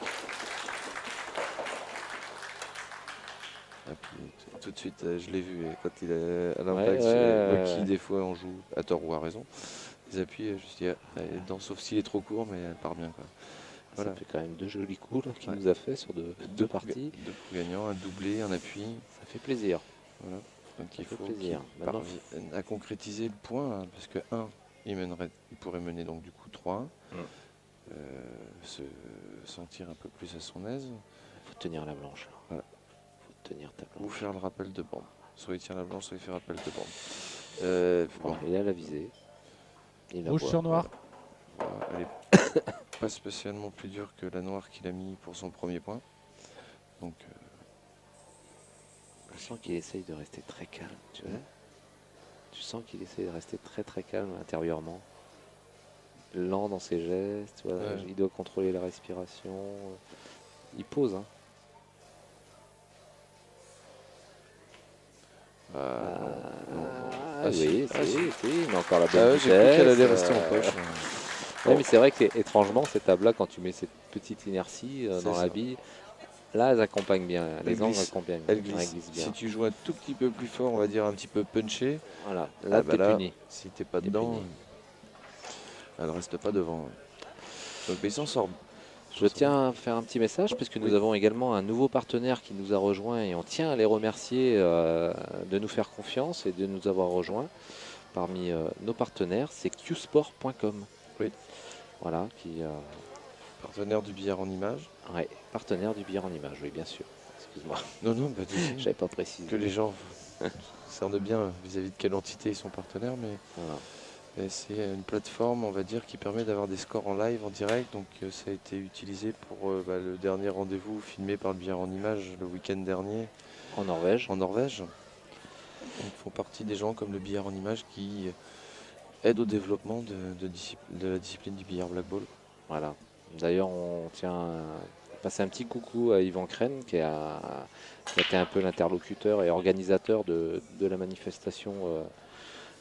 Et puis, tout de suite, je l'ai vu quand il est à l'impact. Qui des fois on joue à tort ou à raison. les appuis, je dis, elle est dedans, sauf s'il est trop court, mais elle part bien, quoi. Voilà. Ça fait quand même 2 jolis coups qu'il nous a fait sur deux parties. 2 coups gagnants, un doublé, un appui. Ça fait plaisir. Voilà. Donc Ça il fait faut plaisir. qu'il Maintenant, parvienne à concrétiser le point, hein, parce que 1, il pourrait mener donc du coup 3-1, se sentir un peu plus à son aise. Il faut tenir la blanche. Là. Voilà. Faut tenir ta blanche. Ou faire le rappel de bande. Soit il tient la blanche, soit il fait rappel de bande. Bon, il a la visée. Il Rouge sur noir. Voilà, elle est pas spécialement plus dure que la noire qu'il a mis pour son premier point. Donc je sens qu'il essaye de rester très calme, tu vois. Tu sens qu'il essaye de rester très très calme intérieurement. Lent dans ses gestes, tu vois. Ouais. Il doit contrôler la respiration. Il pose, hein. Ah, oui, si. mais encore la bonne J'ai cru qu'elle allait rester en vitesse, poche. Ouais, mais c'est vrai que étrangement, ces tables-là, quand tu mets cette petite inertie dans C'est la ça. bille, là, elles accompagnent bien. Elle Les angles glisse. accompagnent Elle bien. glisse. bien. Si tu joues un tout petit peu plus fort, on va dire un petit peu punché, Voilà, là, bah t'es là, puni. si t'es pas T'es dedans, puni. elle reste pas devant. Donc mais il s'en sort. Je tiens à faire un petit message puisque nous avons également un nouveau partenaire qui nous a rejoint et on tient à les remercier de nous faire confiance et de nous avoir rejoints. Parmi nos partenaires, c'est qsport.com. Oui. Voilà, qui Partenaire du billard en image. ouais, partenaire du billard en image, oui bien sûr. Excuse-moi, Non, pas du tout. j'avais pas précisé. Que les gens cernent bien vis-à-vis de quelle entité ils sont partenaires, mais Voilà. c'est une plateforme, on va dire, qui permet d'avoir des scores en live, en direct. Donc ça a été utilisé pour le dernier rendez-vous filmé par le billard en image le week-end dernier En Norvège. en Norvège. Donc, font partie des gens comme le billard en image qui aident au développement de la discipline du billard black ball. Voilà. D'ailleurs, on tient à passer un petit coucou à Yvan Crène qui a été un peu l'interlocuteur et organisateur de la manifestation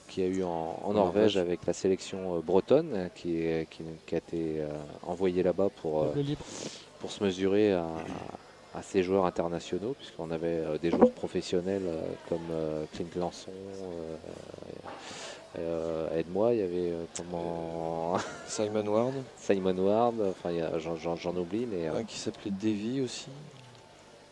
qu'il y a eu en Norvège avec la sélection bretonne qui a été envoyée là-bas pour se mesurer à ces joueurs internationaux, puisqu'on avait des joueurs professionnels comme Clint Lançon, aide-moi, il y avait Simon Ward. Simon Ward, enfin j'en oublie, mais Un qui s'appelait Davy aussi.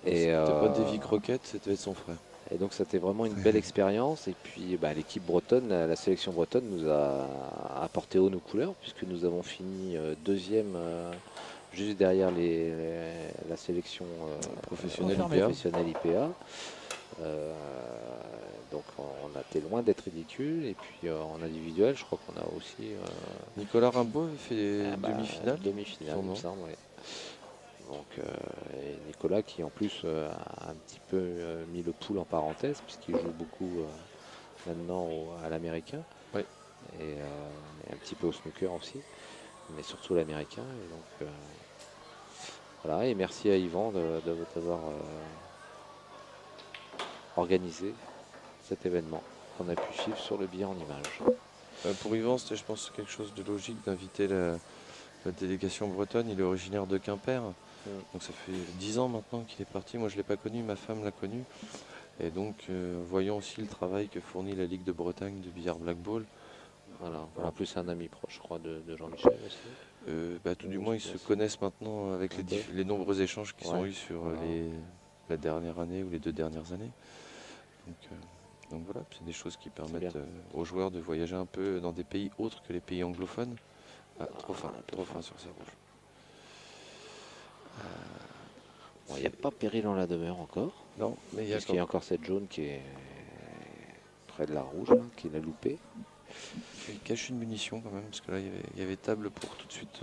et C'était pas Davy Crockett, c'était son frère. Et donc c'était vraiment une belle expérience. Et puis l'équipe bretonne, la sélection bretonne nous a apporté haut nos couleurs, puisque nous avons fini deuxième juste derrière la sélection Professionnelle IPA. Donc on a été loin d'être ridicule. Et puis en individuel, je crois qu'on a aussi Nicolas Rimbaud avait fait demi-finale. Demi-finale, il me semble, ouais. Donc, et Nicolas qui en plus a un petit peu mis le pool en parenthèse puisqu'il joue beaucoup maintenant à l'américain et un petit peu au snooker aussi, mais surtout l'américain. Et donc voilà, et merci à Yvan d'avoir organisé cet événement qu'on a pu suivre sur le billard en image. Pour Yvan, c'était je pense quelque chose de logique d'inviter la délégation bretonne. Il est originaire de Quimper. Donc ça fait 10 ans maintenant qu'il est parti. Moi je ne l'ai pas connu, ma femme l'a connu. Et donc voyons aussi le travail que fournit la Ligue de Bretagne de billard black ball. Voilà. En plus c'est un ami proche, je crois, de Jean-Michel aussi. Tout du moins ils se connaissent maintenant avec les nombreux échanges qui sont eus sur la dernière année ou les 2 dernières années. Donc voilà, c'est des choses qui permettent aux joueurs de voyager un peu dans des pays autres que les pays anglophones. Trop fin sur sa rouge. Il n'y a pas péril en la demeure encore. Non, mais il y a encore cette jaune qui est près de la rouge, là, qu'il a loupé. Il cache une munition quand même, parce que là il y avait table pour tout de suite.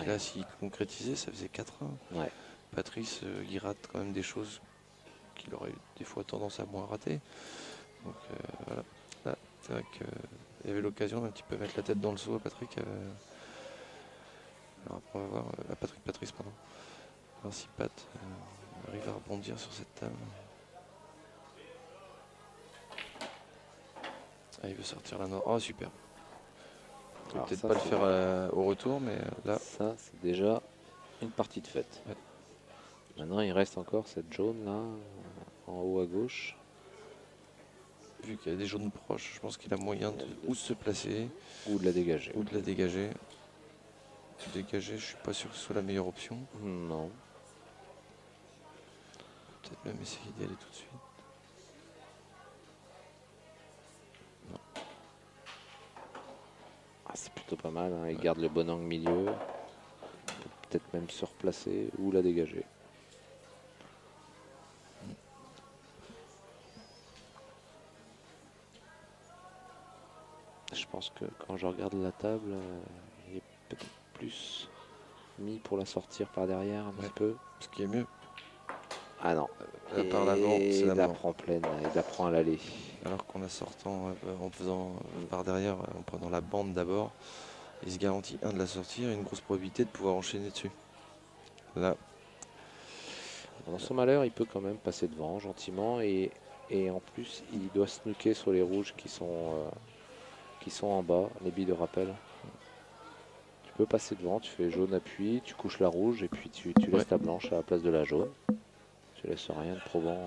Là, s'il concrétisait, ça faisait 4-1. Ouais. Patrice, il rate quand même des choses qu'il aurait eu des fois tendance à moins rater. Donc voilà, là, c'est vrai qu'il y avait l'occasion d'un petit peu mettre la tête dans le seau à Patrick. Alors après, on va voir, à Patrice, pardon. Alors si Pat arrive à rebondir sur cette table. Ah, il veut sortir la noire. Oh, super. Il va peut-être pas le faire au retour, mais là. Ça, c'est déjà une partie de fête. Ouais. Maintenant, il reste encore cette jaune là, en haut à gauche. vu qu'il y a des jaunes proches, je pense qu'il a moyen de ou se placer ou de la dégager. ou de la dégager. Dégager, je suis pas sûr que ce soit la meilleure option. Non. Peut-être même essayer d'y aller tout de suite. Ah, c'est plutôt pas mal, hein. Il garde le bon angle milieu. Peut-être même se replacer ou la dégager. Je pense que quand je regarde la table, il est peut-être plus mis pour la sortir par derrière un petit peu. Ce qui est mieux. Ah non. Là, par l'avant, c'est il la la mort. prend pleine, il la prend à l'aller. Alors qu'on la sortant en faisant par derrière, en prenant la bande d'abord, il se garantit de la sortir et une grosse probabilité de pouvoir enchaîner dessus. Là, Dans son malheur, il peut quand même passer devant gentiment et en plus, il doit snooker sur les rouges qui sont en bas, les billes de rappel. Tu peux passer devant, tu fais jaune appui, tu couches la rouge et puis tu laisses ta blanche à la place de la jaune. Tu laisses rien de probant.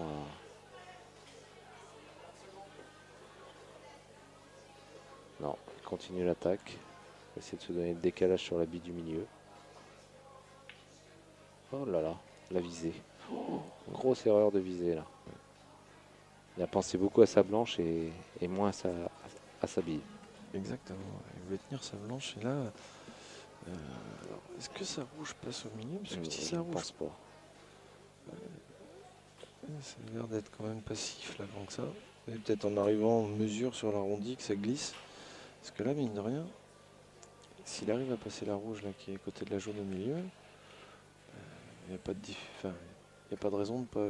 Non, il continue l'attaque. Essayer de se donner le décalage sur la bille du milieu. Oh là là, la visée. Grosse erreur de visée là. Il a pensé beaucoup à sa blanche et moins à sa bille. exactement. Il voulait tenir sa blanche et là, est-ce que sa rouge passe au milieu? Parce que si ça Je rouge, pense pas. ça a l'air d'être quand même passif là avant que ça. Et peut-être en arrivant en mesure sur l'arrondi que ça glisse. Parce que là, mine de rien, s'il arrive à passer la rouge là qui est à côté de la jaune au milieu, il n'y a pas de il a pas de raison de ne pas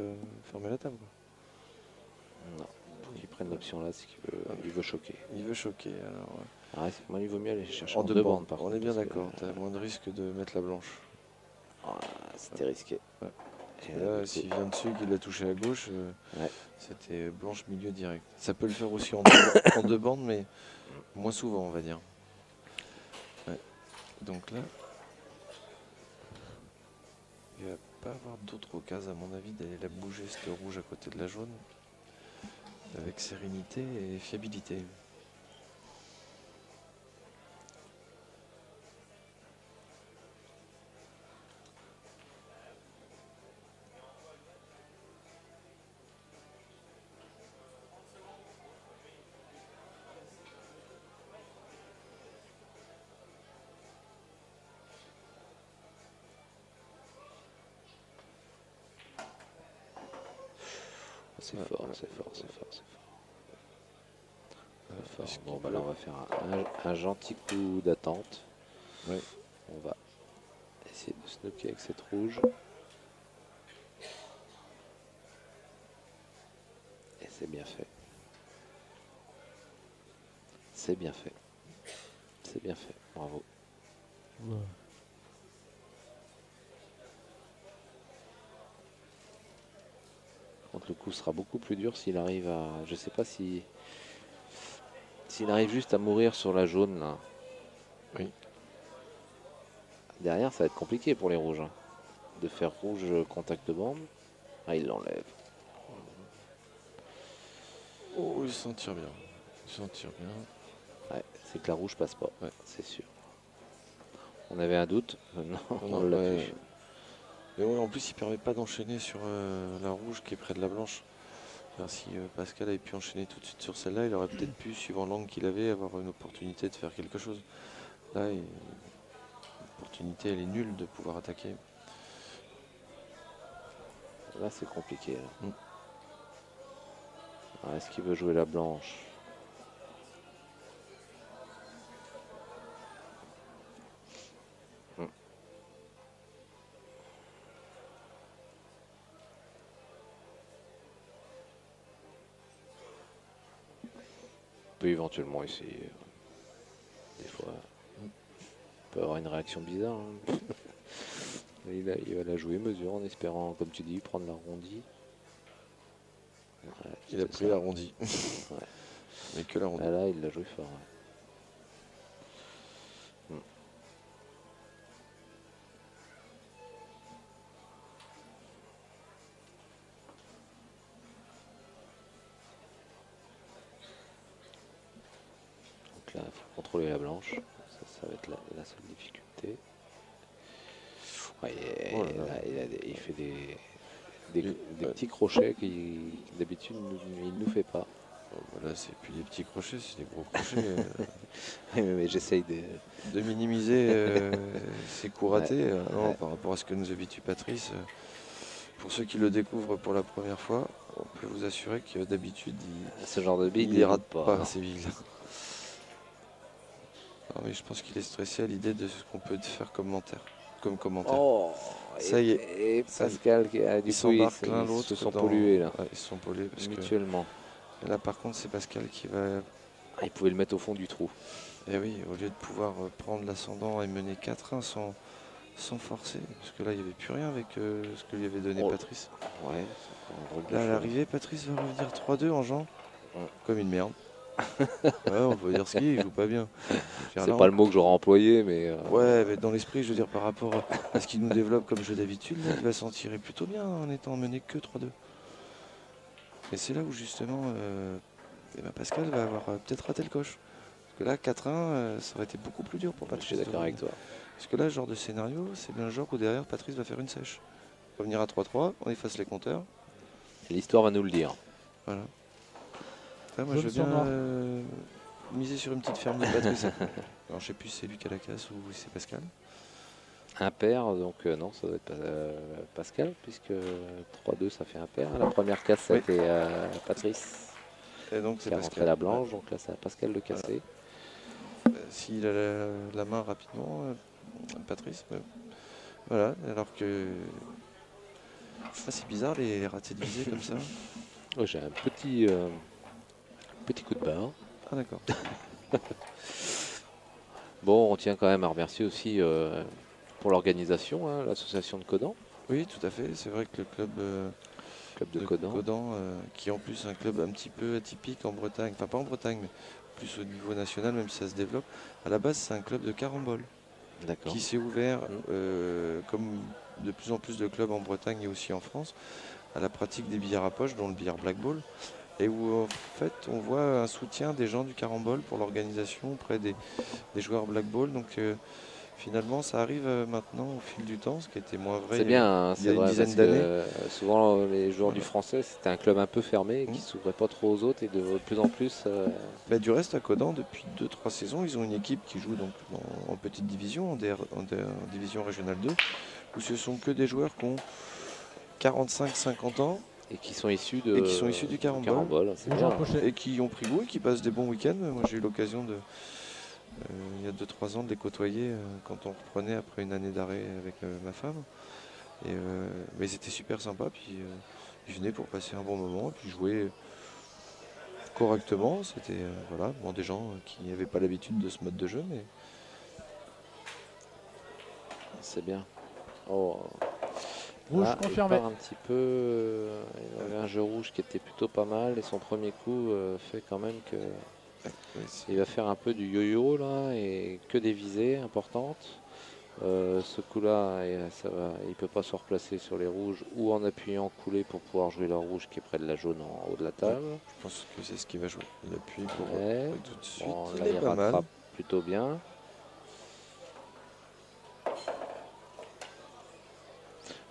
fermer la table, quoi. Non, pour qu'il prenne l'option là, c'est qu'il veut choquer. Il veut choquer. Alors, Ah, moi, il vaut mieux aller chercher en en deux deux bandes, bandes par on contre. est bien parce que, d'accord. Tu as moins de risque de mettre la blanche. C'était risqué. Ouais. Et Là, du coup, s'il vient dessus, qu'il l'a touché à gauche, ouais. c'était blanche milieu direct. Ça peut le faire aussi en deux bandes, mais moins souvent, on va dire. Ouais. Donc là, il ne va pas avoir d'autres occasions, à mon avis, d'aller la bouger, cette rouge à côté de la jaune, avec sérénité et fiabilité. C'est fort, c'est fort, c'est fort, c'est fort. Est-ce Bon, qu'il bah là, peut- on va faire un gentil coup d'attente. Ouais. On va essayer de snooker avec cette rouge. Et c'est bien fait. C'est bien fait. C'est bien fait. Bravo. Ouais. Contre, le coup sera beaucoup plus dur s'il arrive à... Je sais pas si... S'il arrive juste à mourir sur la jaune, là. Oui. Derrière, ça va être compliqué pour les rouges, hein. De faire rouge contact de bande. Ah, il l'enlève. Oh, il s'en tire bien. Il s'en tire bien. Ouais, c'est que la rouge passe pas, Ouais. c'est sûr. On avait un doute. Non, on Non, l'a ouais. vu. Mais ouais, en plus, il permet pas d'enchaîner sur la rouge qui est près de la blanche. Alors, si Pascal avait pu enchaîner tout de suite sur celle-là, il aurait peut-être pu, suivant l'angle qu'il avait, avoir une opportunité de faire quelque chose. Là, l'opportunité, elle est nulle de pouvoir attaquer. Là, c'est compliqué. Là. Mm. Ah, est-ce qu'il veut jouer la blanche? Peut éventuellement essayer. Des fois, il peut avoir une réaction bizarre. Hein. Il va la jouer mesure en espérant, comme tu dis, prendre l'arrondi. Ouais, Il a c'est pris ça. l'arrondi. Ouais. Mais que l'arrondi. Ah, là, il l'a joué fort. Ouais. là, il faut contrôler la blanche. Ça va être la seule difficulté. Ouais, il fait des petits crochets qui d'habitude il ne nous fait pas. Bon, là, c'est plus des petits crochets, c'est des gros crochets. Mais j'essaye de minimiser ses coups ratés. Non, ouais. par rapport à ce que nous habitue Patrice, pour ceux qui le découvrent pour la première fois, on peut vous assurer que d'habitude, ce genre de bille, il les rate pas non. ces billes. Mais je pense qu'il est stressé à l'idée de ce qu'on peut faire comme commentaire. Oh, ça y est. Et Pascal, du coup, ils se sont pollués là. Ouais, ils se sont pollués parce mutuellement. Que là, par contre, c'est Pascal qui va. Il pouvait le mettre au fond du trou. Et oui, au lieu de pouvoir prendre l'ascendant et mener 4-1 sans forcer, parce que là, il n'y avait plus rien avec ce que lui avait donné Patrice. Ouais. Là, à l'arrivée, Patrice va revenir 3-2 en Jean, comme une merde. Ouais, on peut dire ce qu'il il joue pas bien. C'est pas le mot que j'aurais employé, mais. Ouais, mais dans l'esprit, je veux dire, par rapport à ce qu'il nous développe comme jeu d'habitude, il va s'en tirer plutôt bien en étant mené que 3-2. Et c'est là où justement, Pascal va avoir peut-être raté le coche. Parce que là, 4-1, ça aurait été beaucoup plus dur pour Patrice. Je suis d'accord avec toi. Parce que là, ce genre de scénario, c'est bien le genre où derrière, Patrice va faire une sèche. On va venir à 3-3, on efface les compteurs. Et l'histoire va nous le dire. Voilà. Là, moi, je veux bien miser sur une petite ferme de Patrice. Alors, je sais plus si c'est lui qui a la casse ou si c'est Pascal. Impair, donc non, ça doit être Pascal, puisque 3-2, ça fait impair. La première casse, ça a été Patrice. Et donc, c'est qui a rentré la blanche, donc là, c'est à Pascal de casser. Voilà. S'il a la main rapidement, Patrice, voilà, alors que. C'est bizarre les ratés de visée comme ça. Ouais, j'ai un petit coup de barre. Ah, d'accord. Bon, on tient quand même à remercier aussi pour l'organisation, hein, l'association de Codan. Oui, tout à fait. C'est vrai que le club de Codan, qui est en plus un club un petit peu atypique en Bretagne, enfin pas en Bretagne, mais plus au niveau national, même si ça se développe. À la base, c'est un club de carambole qui s'est ouvert, comme de plus en plus de clubs en Bretagne et aussi en France, à la pratique des billards à poche, dont le billard Black Ball. Et où en fait on voit un soutien des gens du carambole pour l'organisation auprès des joueurs Black Ball. Donc finalement ça arrive maintenant au fil du temps, ce qui était moins vrai il y a une dizaine d'années. Souvent les joueurs du français, c'était un club un peu fermé qui ne s'ouvrait pas trop aux autres et de plus en plus. Du reste à Codan, depuis 2-3 saisons, ils ont une équipe qui joue donc en petite division, en division régionale 2, où ce sont que des joueurs qui ont 45-50 ans. Et qui sont issus du carambole, bien. Et qui ont pris goût et qui passent des bons week-ends. Moi j'ai eu l'occasion il y a 2-3 ans de les côtoyer quand on reprenait après une année d'arrêt avec ma femme. Mais c'était super sympa, puis ils venaient pour passer un bon moment, puis jouer correctement. C'était des gens qui n'avaient pas l'habitude de ce mode de jeu, mais c'est bien. Oh. Rouge confirmé. Un petit peu, il avait un jeu rouge qui était plutôt pas mal et son premier coup fait quand même que il va faire un peu du yo-yo là et que des visées importantes. Ce coup-là, il peut pas se replacer sur les rouges ou en appuyant coulé pour pouvoir jouer la rouge qui est près de la jaune en haut de la table. Je pense que c'est ce qu'il va jouer. Il appuie pour tout de suite. Bon, là, il rattrape plutôt bien.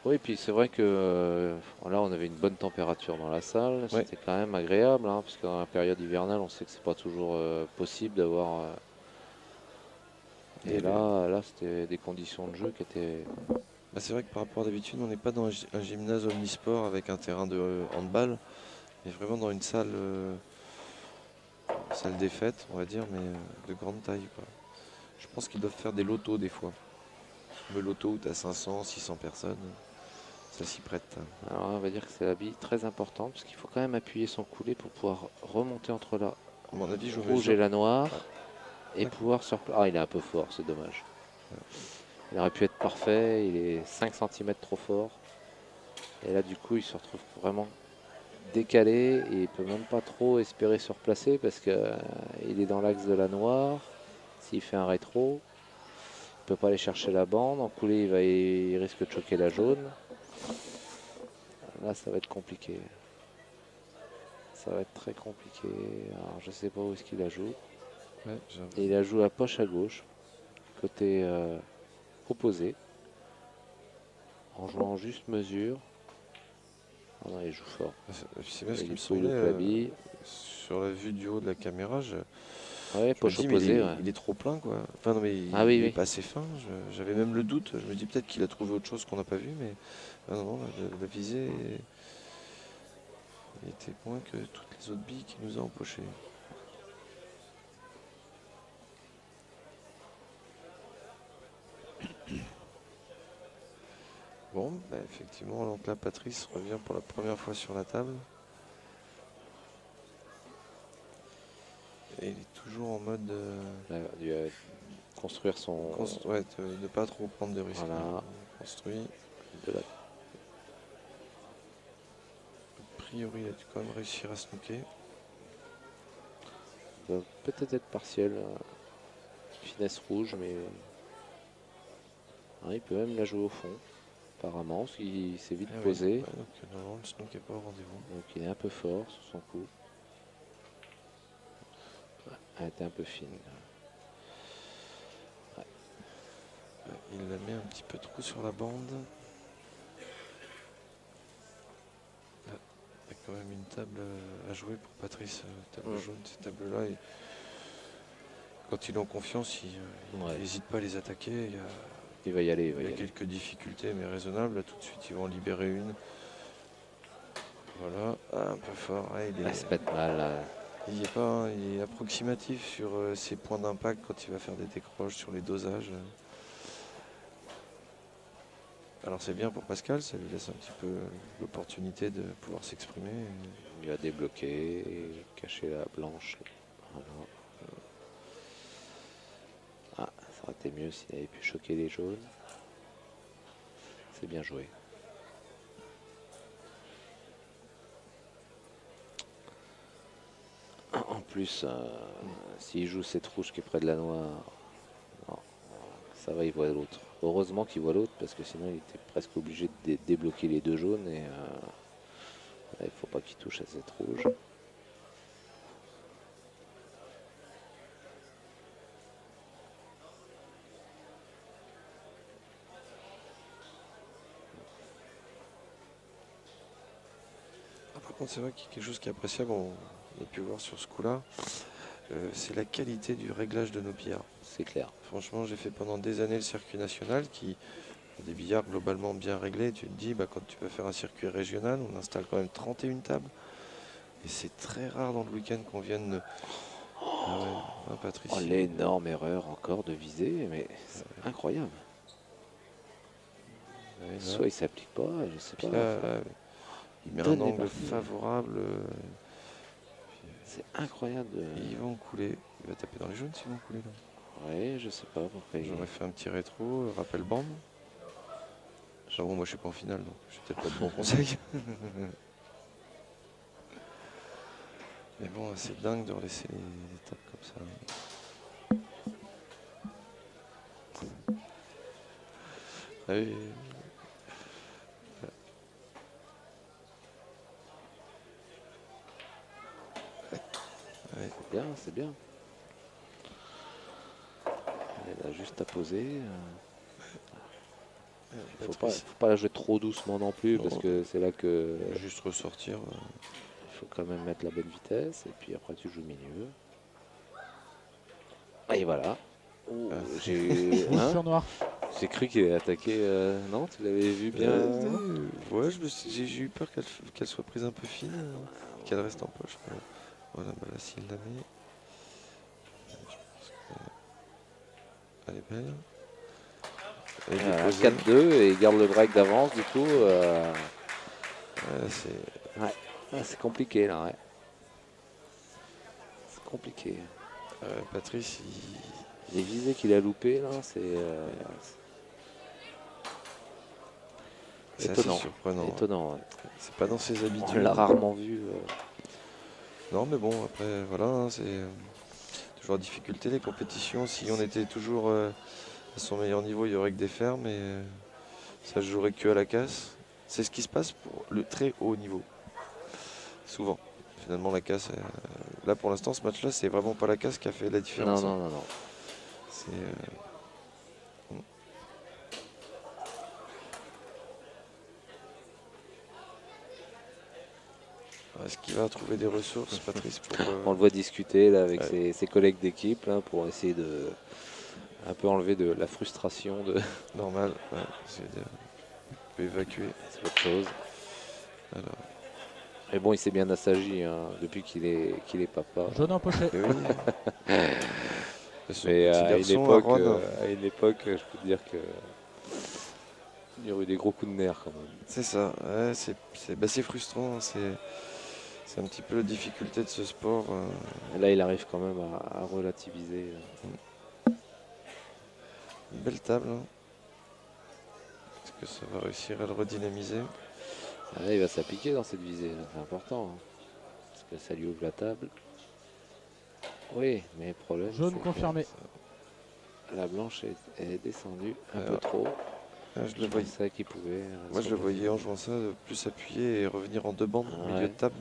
Oui, puis c'est vrai que là, on avait une bonne température dans la salle. C'était quand même agréable, hein, parce que dans la période hivernale, on sait que c'est pas toujours possible d'avoir. Et là, c'était des conditions de jeu qui étaient. C'est vrai que par rapport à d'habitude, on n'est pas dans un gymnase omnisport avec un terrain de handball, mais vraiment dans une salle des fêtes, on va dire, mais de grande taille, quoi. Je pense qu'ils doivent faire des lotos des fois. Le loto où tu as 500, 600 personnes. Ça s'y prête. Alors on va dire que c'est la bille très importante parce qu'il faut quand même appuyer son coulé pour pouvoir remonter entre la rouge et la noire et pouvoir se replacer. Ah, il est un peu fort, c'est dommage. Il aurait pu être parfait, il est 5 cm trop fort. Et là du coup il se retrouve vraiment décalé et il peut même pas trop espérer se replacer parce qu'il est dans l'axe de la noire. S'il fait un rétro, il peut pas aller chercher la bande. En coulé il risque de choquer la jaune. Là, ça va être compliqué. Ça va être très compliqué. Alors, je sais pas où est-ce qu'il la joue. Ouais, et il a joué à poche à gauche, côté opposé, en jouant en juste mesure. Ah non, il joue fort. C'est bien ce qui me Fouille le semblait clavier. sur la vue du haut de la caméra. Ouais, Je me poche dis, mais opposée. Ouais. il est trop plein, quoi. Enfin, non, mais Ah oui, il est oui. pas assez fin. J'avais même le doute. Je me dis peut-être qu'il a trouvé autre chose qu'on n'a pas vu, mais ah non, la visée, il était moins que toutes les autres billes qu'il nous a empochées. Bon, bah, effectivement, donc là, Patrice revient pour la première fois sur la table. Et il est toujours en mode Construire son... ouais, de ne pas trop prendre de risques. Voilà. Il construit. De la... A priori, il a dû quand même réussir à snooker. Peut-être être partiel. Finesse rouge, mais... Ah, il peut même la jouer au fond, apparemment, il s'est vite posé. Oui. Ouais, donc, non, le snook n'est pas au rendez-vous. Donc il est un peu fort sur son coup. Ouais, elle était un peu fine. Ouais. Ouais, il la met un petit peu trop sur la bande. Là, il y a quand même une table à jouer pour Patrice. Table jaune, ces tables-là. Quand il est en confiance, il n'hésite pas à les attaquer. Il va y aller. Il y a quelques difficultés, mais raisonnables. Là, tout de suite, ils vont en libérer une. Voilà, un peu fort. Ouais, c'est pas de mal. Là. Il est pas, hein, il est approximatif sur ses points d'impact quand il va faire des décroches sur les dosages. Alors c'est bien pour Pascal, ça lui laisse un petit peu l'opportunité de pouvoir s'exprimer. Il va débloquer, cacher la blanche. Voilà. Ah, ça aurait été mieux s'il avait pu choquer les jaunes. C'est bien joué. En plus, s'il joue cette rouge qui est près de la noire, non, ça va, il voit l'autre. Heureusement qu'il voit l'autre, parce que sinon il était presque obligé de débloquer les deux jaunes. Et il ne faut pas qu'il touche à cette rouge. Par contre, c'est vrai qu'il y a quelque chose qui est appréciable, on a pu voir sur ce coup-là, c'est la qualité du réglage de nos billards. C'est clair. Franchement, j'ai fait pendant des années le circuit national qui des billards globalement bien réglés. Tu te dis, bah, quand tu vas faire un circuit régional, on installe quand même 31 tables. Et c'est très rare dans le week-end qu'on vienne... Ah ouais, Patrice. Oh, l'énorme erreur encore de viser, mais c'est incroyable. Ouais, soit il s'applique pas, je sais pas. Là, il met un angle favorable. C'est incroyable. Ils vont couler. Il va taper dans les jaunes s'ils vont couler là. Ouais, je sais pas pourquoi. J'aurais fait un petit rétro, rappel bande. Bon, moi je suis pas en finale, donc je vais peut-être pas de bons conseils. Mais bon, c'est dingue de laisser les étapes comme ça. Ah oui. Ouais. C'est bien, c'est bien. Elle a juste à poser. Il faut pas la jouer trop doucement non plus, parce que c'est là que... Juste ressortir. Il faut quand même mettre la bonne vitesse, et puis après tu joues milieu. Et voilà. Oh, j'ai j'ai cru qu'il allait attaquer. Non, tu l'avais vu bien. Ouais, j'ai eu peur qu'elle soit prise un peu fine, qu'elle reste en poche. Voilà, bah là, s'il la met. Elle est belle. 4-2 et il garde le break d'avance, du coup. C'est compliqué là, ouais. C'est compliqué. Patrice, les visées qu'il a loupées là, c'est étonnant. Surprenant. Étonnant. Ouais. C'est pas dans ses habitudes. On l'a rarement vu. Non, mais bon, après, voilà, hein, c'est toujours la difficulté les compétitions. Si on était toujours à son meilleur niveau, il y aurait que des fers, mais ça se jouerait que à la casse. C'est ce qui se passe pour le très haut niveau. Souvent. finalement la casse. Là pour l'instant ce match-là, c'est vraiment pas la casse qui a fait la différence. Non, non, non, non. C'est est-ce qu'il va trouver des ressources, Patrice pour, On le voit discuter là avec ouais. ses collègues d'équipe là, pour essayer de un peu enlever de la frustration de Normal, ouais, peut évacuer. c'est autre chose. Alors, Mais bon, il s'est bien assagi hein, depuis qu'il est papa. Jaune en pochet. et oui. Son Mais petit garçon, Aaron, à une époque, je peux te dire que il y aurait eu des gros coups de nerfs quand même. c'est ça, ouais, c'est frustrant, c'est un petit peu la difficulté de ce sport. Et là, il arrive quand même à relativiser. Une belle table. Hein. Est-ce que ça va réussir à le redynamiser? Ah, là, il va s'appliquer dans cette visée, c'est important. Hein, parce que ça lui ouvre la table. Oui, mais le problème, Jaune c'est confirmé. que la blanche est descendue un Alors, peu trop. je le voyais. Ça qu'il pouvait. Moi, je le voyais en jouant ça, de plus appuyer et revenir en 2 bandes au milieu Ouais. de table.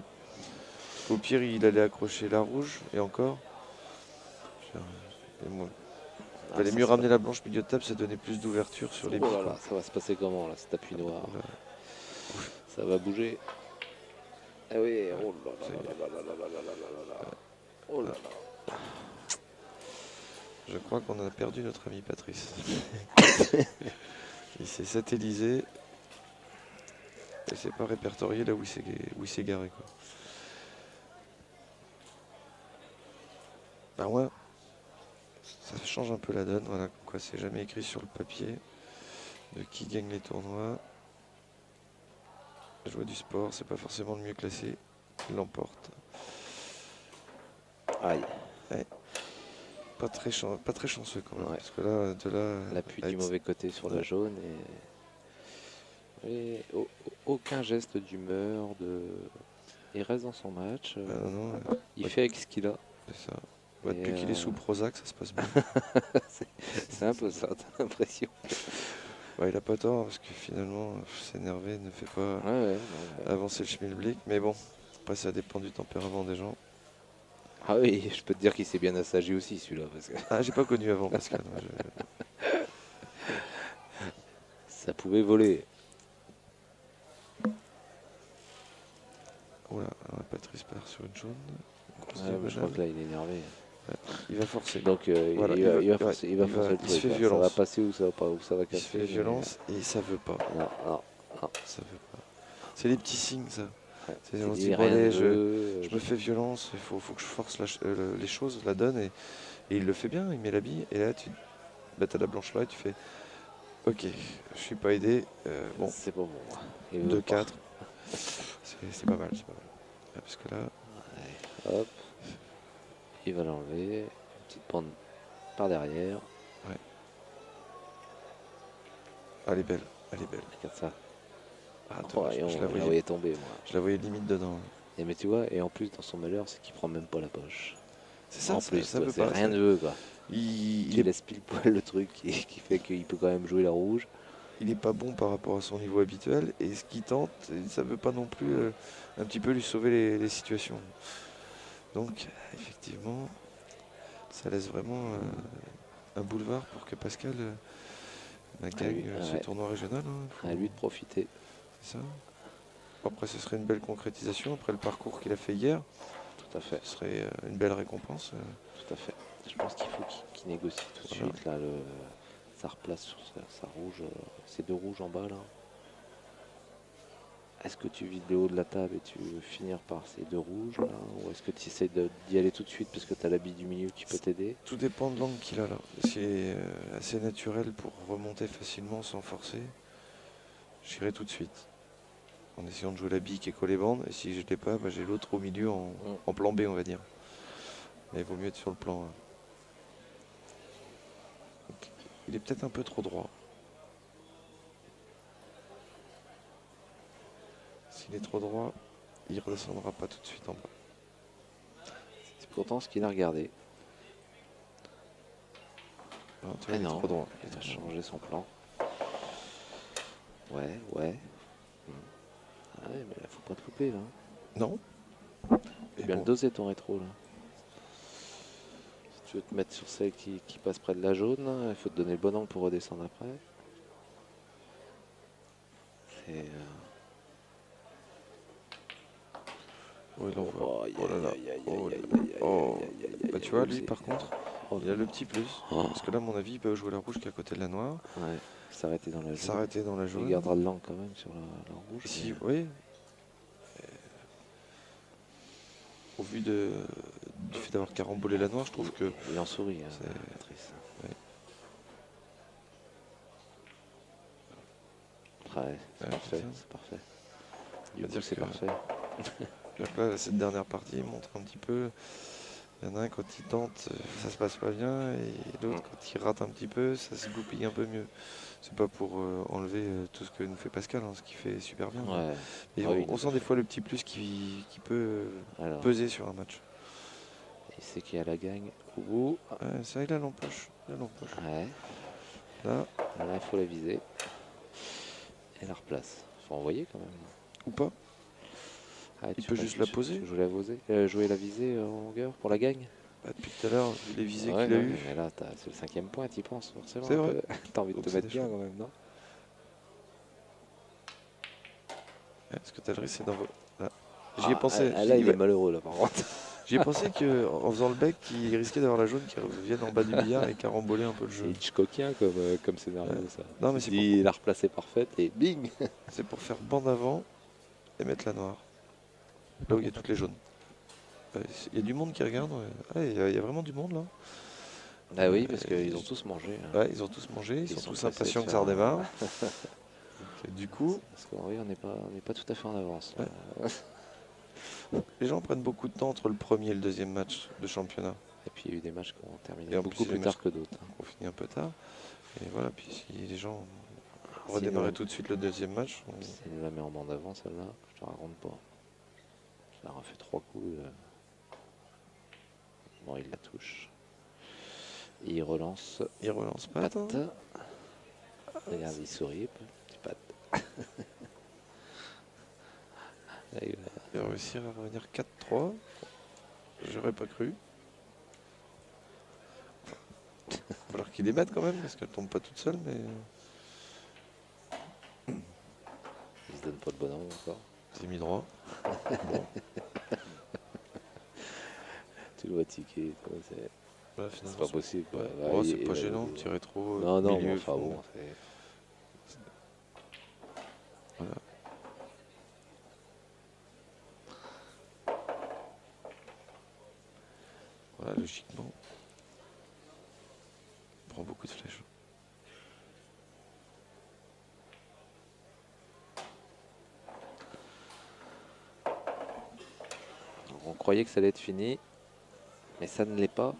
Au pire, il allait accrocher la rouge et encore. Et moi, il valait mieux ramener la blanche milieu de table, ça donnait plus d'ouverture sur les Oh là billes, là, ça va se passer comment là, cet appui noir? quoi. Ça va bouger. Ah oui, oh là là là là là là là là là là. Oh là là. Je crois qu'on a perdu notre ami Patrice. Il s'est satellisé. Et c'est pas répertorié là où il s'est garé. Quoi. Bah ouais, ça change un peu la donne. Voilà, quoi, c'est jamais écrit sur le papier de qui gagne les tournois. La joie du sport, c'est pas forcément le mieux classé qui l'emporte. Aïe. Ouais. Pas très chanceux quand même. Ouais. Parce que là, de là. L'appui à du être- mauvais côté sur le Ouais. jaune et aucun geste d'humeur. Il reste dans son match. Ah non, Il ouais. fait avec ce qu'il a. C'est ça. Ouais, Et, depuis qu'il est sous Prozac, ça se passe bien. C'est un peu ça, t'as l'impression. Ouais, il a pas tort parce que finalement, s'énerver ne fait pas Ouais. avancer le schmilblick. Mais bon, après, ça dépend du tempérament des gens. Ah oui, je peux te dire qu'il s'est bien assagi aussi celui-là. Parce que Ah, j'ai pas connu avant Pascal. Moi, ça pouvait voler. Oula, alors, Patrice part sur une jaune. Grosse Ouais, mais je crois diagonale. que là il est énervé. Il va forcer. Donc Voilà, il va forcer le il se truc. fait Là. Ça violence. va passer ou ça va pas, ou ça va Il casser. se fait violence et ça veut pas. Non. Ça veut pas. C'est les petits signes, ça. Ouais. On se Il dit, dit bon, rien allez, ne je veut, me fais violence, il faut que je force les choses, la donne. Et il le fait bien, il met la bille. Et là, tu as la blanche là et tu fais, ok, je suis pas aidé. Bon, c'est pas bon. Il veut 2-4. C'est pas mal, c'est pas mal. Ah, parce que là, pas. Allez, hop. Il va l'enlever. Une petite bande par derrière. elle est belle, elle est belle. Regarde ça. Ah, Oh, dommage, et je on la la voyais, voyait tomber, moi. je la voyais limite dedans. Et mais tu vois, et en plus dans son malheur, c'est qu'il prend même pas la poche. C'est ça, En ça, plus, ça toi, veut c'est pas. rien ne veut quoi. Il Tu laisses pile poil le truc qui fait qu'il peut quand même jouer la rouge. il est pas bon par rapport à son niveau habituel et ce qu'il tente, ça veut pas non plus un petit peu lui sauver les situations. Donc effectivement, ça laisse vraiment un boulevard pour que Pascal gagne ce ouais. tournoi régional. Hein. À lui de profiter. C'est ça. Après, ce serait une belle concrétisation après le parcours qu'il a fait hier. Tout à fait. Ce serait une belle récompense. Tout à fait. Je pense qu'il faut qu'il négocie tout de Voilà. suite. Là, ça replace sur sa rouge. Ces deux rouges en bas là. Est-ce que tu vides le haut de la table et tu veux finir par ces deux rouges là, ou est-ce que tu essaies d'y aller tout de suite parce que tu as la bille du milieu qui peut t'aider? Tout dépend de l'angle qu'il a là. C'est assez naturel pour remonter facilement sans forcer. J'irai tout de suite. En essayant de jouer la bille qui est collée bande. Et si je ne l'ai pas, j'ai l'autre au milieu en plan B, on va dire. Mais il vaut mieux être sur le plan A. Donc, il est peut-être un peu trop droit. S'il est trop droit, il ne redescendra pas tout de suite en bas. C'est pourtant ce qu'il a regardé. Non, tu vois, il est trop droit. Il a changé son plan. Ouais. Ah ouais, mais là, faut pas te louper là. Non. Et bien le doser ton rétro là. Si tu veux te mettre sur celle qui passe près de la jaune, il faut te donner le bon angle pour redescendre après. C'est... Oh, il envoie. Oh là là. Bah tu vois, lui par contre, il a le petit plus. Parce que là, à mon avis, il peut jouer la rouge qui est à côté de la noire. Ouais, s'arrêter dans la jaune. S'arrêter dans la jaune. Il gardera de l'angle quand même sur la rouge. Si, oui. Au vu du fait d'avoir carambolé la noire, je trouve que... Il en sourit, Patrice. Ouais, c'est parfait, c'est parfait. Du coup, c'est parfait. Là, cette dernière partie montre un petit peu. Il y en a un, quand il tente, ça se passe pas bien, et l'autre, quand il rate un petit peu, ça se goupille un peu mieux. C'est pas pour enlever tout ce que nous fait Pascal, hein, ce qu'il fait super bien. Ouais. Et on sent des fois le petit plus qui peut peser sur un match. Il sait qu'il y a la gagne. Ouh. Ça, il a l'empoche. Ouais. Là, il faut la viser. Et la replace. Faut envoyer quand même. Ou pas. Il peut juste la poser. Jouer la visée en longueur pour la gagne. Depuis tout à l'heure, vu les visées qu'il a eues. Mais là, c'est le 5e point, tu y penses forcément. C'est vrai. T'as envie de te mettre bien quand même, non? Est-ce que tu as le risque d'envoyer? J'y ai pensé. Là, il est malheureux, là, par contre. J'y ai pensé qu'en faisant le bec, il risquait d'avoir la jaune qui revienne en bas du billard et caramboler un peu le jeu. C'est Hitchcockien comme scénario, ça. Non, mais il l'a replacé parfaite et bing. C'est pour faire bande avant et mettre la noire. Là où il y a toutes les jaunes. Il y a du monde qui regarde. Il y a vraiment du monde là. Ah oui, parce qu'ils ont tous mangé. Ouais, ils ont tous mangé, ils sont tous impatients que ça redémarre. Du coup... Parce qu'en vrai, on n'est pas tout à fait en avance. Les gens prennent beaucoup de temps entre le premier et le deuxième match de championnat. Et puis il y a eu des matchs qui ont terminé beaucoup plus tard que d'autres. On finit un peu tard. Et voilà, puis si les gens redémarraient tout de suite le deuxième match... Si il la met en bande avant, celle-là, je te raconte pas. Il a refait 3 coups. Bon, il la touche. Et il relance. Il relance pas. Regarde, il sourit. Petit patte. Il va réussir à revenir 4-3. J'aurais pas cru. Il va falloir qu'il les mette quand même, parce qu'elle tombe pas toute seule, mais... Il se donne pas de bon angle encore. C'est mis droit. Bon. Tu le vois tiquer. C'est pas possible. C'est pas gênant, tirer trop. Non, milieu, enfin bon. Voilà. Voilà, logiquement. On prend beaucoup de flèches. On croyait que ça allait être fini, mais ça ne l'est pas.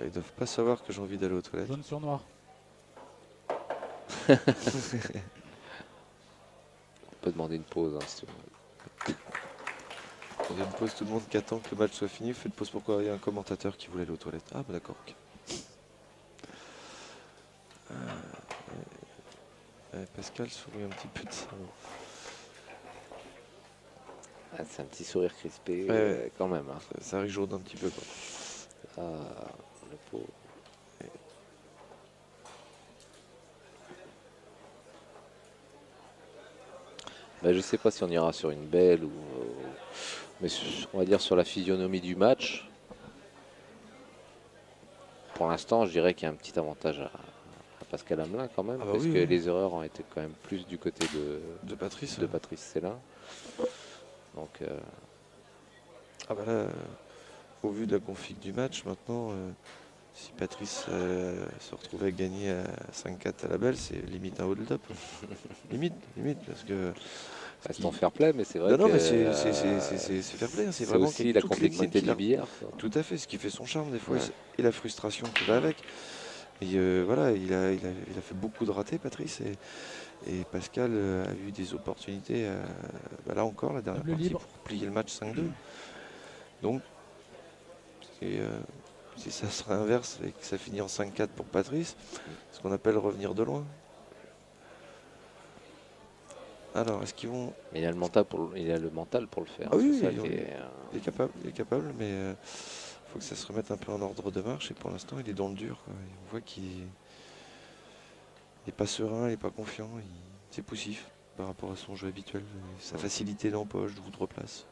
Ils doivent pas savoir que j'ai envie d'aller aux toilettes. Jaune sur noir. On peut demander une pause, hein, si tu veux. On fait une pause, tout le monde qui attend que le match soit fini. Faites pause pourquoi il y a un commentateur qui voulait aller aux toilettes. Ah bah d'accord, ok. Pascal sourit un petit peu de ça. C'est un petit sourire crispé quand même. Hein. Ça rijaune un petit peu quoi. Le pauvre. Ben, je sais pas si on ira sur une belle ou mais on va dire sur la physionomie du match. Pour l'instant, je dirais qu'il y a un petit avantage à Pascal Hamelin quand même, parce que les erreurs ont été quand même plus du côté de Patrice. De Patrice Célin. Donc ah bah là, au vu de la config du match, maintenant, si Patrice se retrouvait à gagner à 5-4 à la belle, c'est limite un hold-up. limite, parce que... C'est ton fair play, mais c'est vrai que... Non, mais c'est fair play. C'est vraiment aussi la complexité du billard. Tout à fait, ce qui fait son charme des fois, et la frustration qui va avec. Et voilà, il a fait beaucoup de ratés, Patrice, et Pascal a eu des opportunités, là encore, la dernière partie, pour plier le match 5-2. Donc, si ça serait inverse et que ça finit en 5-4 pour Patrice, ce qu'on appelle revenir de loin. Alors, est-ce qu'ils vont... Mais il a le mental pour le faire. Ah oui, ça il est capable, mais il faut que ça se remette un peu en ordre de marche. Et pour l'instant, il est dans le dur, quoi. On voit qu'il n'est pas serein, il n'est pas confiant. C'est poussif par rapport à son jeu habituel. Sa facilité d'empoche, de replace.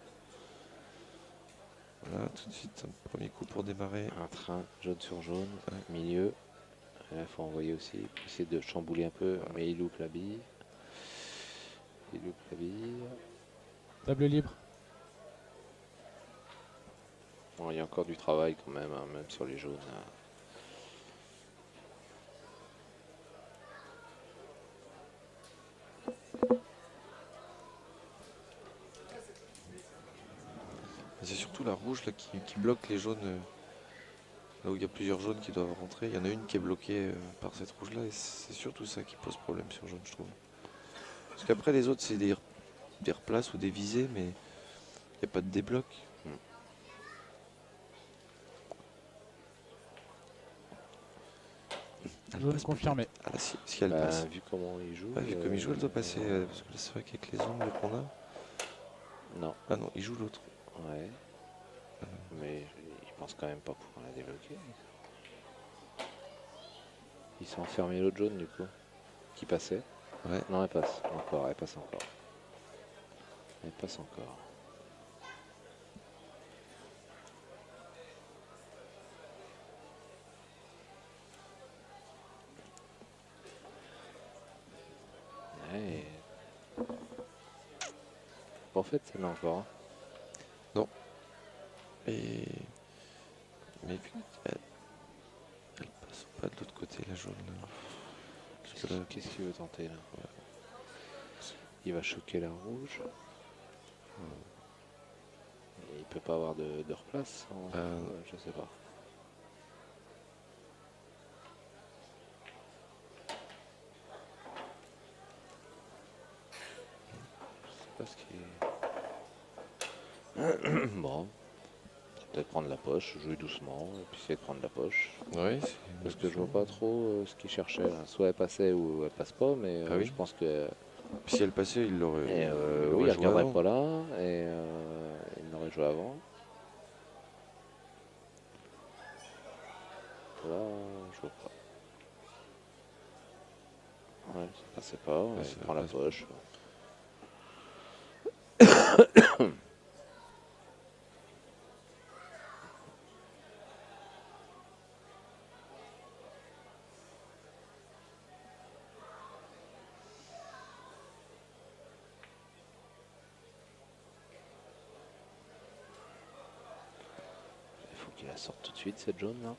Voilà, tout de suite, un premier coup pour démarrer. Un train jaune sur jaune, milieu. Il faut envoyer aussi, essayer de chambouler un peu, mais il loupe la bille. Table libre. Bon, il y a encore du travail quand même, hein, même sur les jaunes. C'est surtout la rouge là, qui bloque les jaunes. Là où il y a plusieurs jaunes qui doivent rentrer, il y en a une qui est bloquée par cette rouge là et c'est surtout ça qui pose problème sur jaune, je trouve. Parce qu'après les autres c'est des replaces ou des visées, mais il n'y a pas de débloc. Jaune confirmé. Ah là, si elle passe. Vu comment il joue. Vu comme il joue, elle doit passer. Parce que là c'est vrai qu'avec les angles qu'on a. Non. Ah non, il joue l'autre. Ouais. Mais je pense quand même pas pouvoir la débloquer. Ils sont enfermés l'autre jaune du coup. Qui passait. Ouais. Non, elle passe encore, elle passe encore. Elle passe encore. Ouais. En fait, c'est là encore. Non. Et... Mais vu qu'elle passe pas de l'autre côté, la jaune. Qu'est-ce qu'il veut tenter là? Il va choquer la rouge. Et il peut pas avoir de replace. Je sais pas. Je sais pas ce qui est. Bon. Peut-être prendre la poche, jouer doucement, et puis essayer de prendre la poche. Ouais, parce que je vois pas trop ce qu'il cherchait là. Soit elle passait ou elle passe pas, mais je pense que. Si elle passait, il l'aurait. Oui, il ne regarderait pas là, et il l'aurait joué avant. Là, je vois pas. Ouais, ça passait pas, il prend la poche. Il faut qu'il la sorte tout de suite, cette jaune là.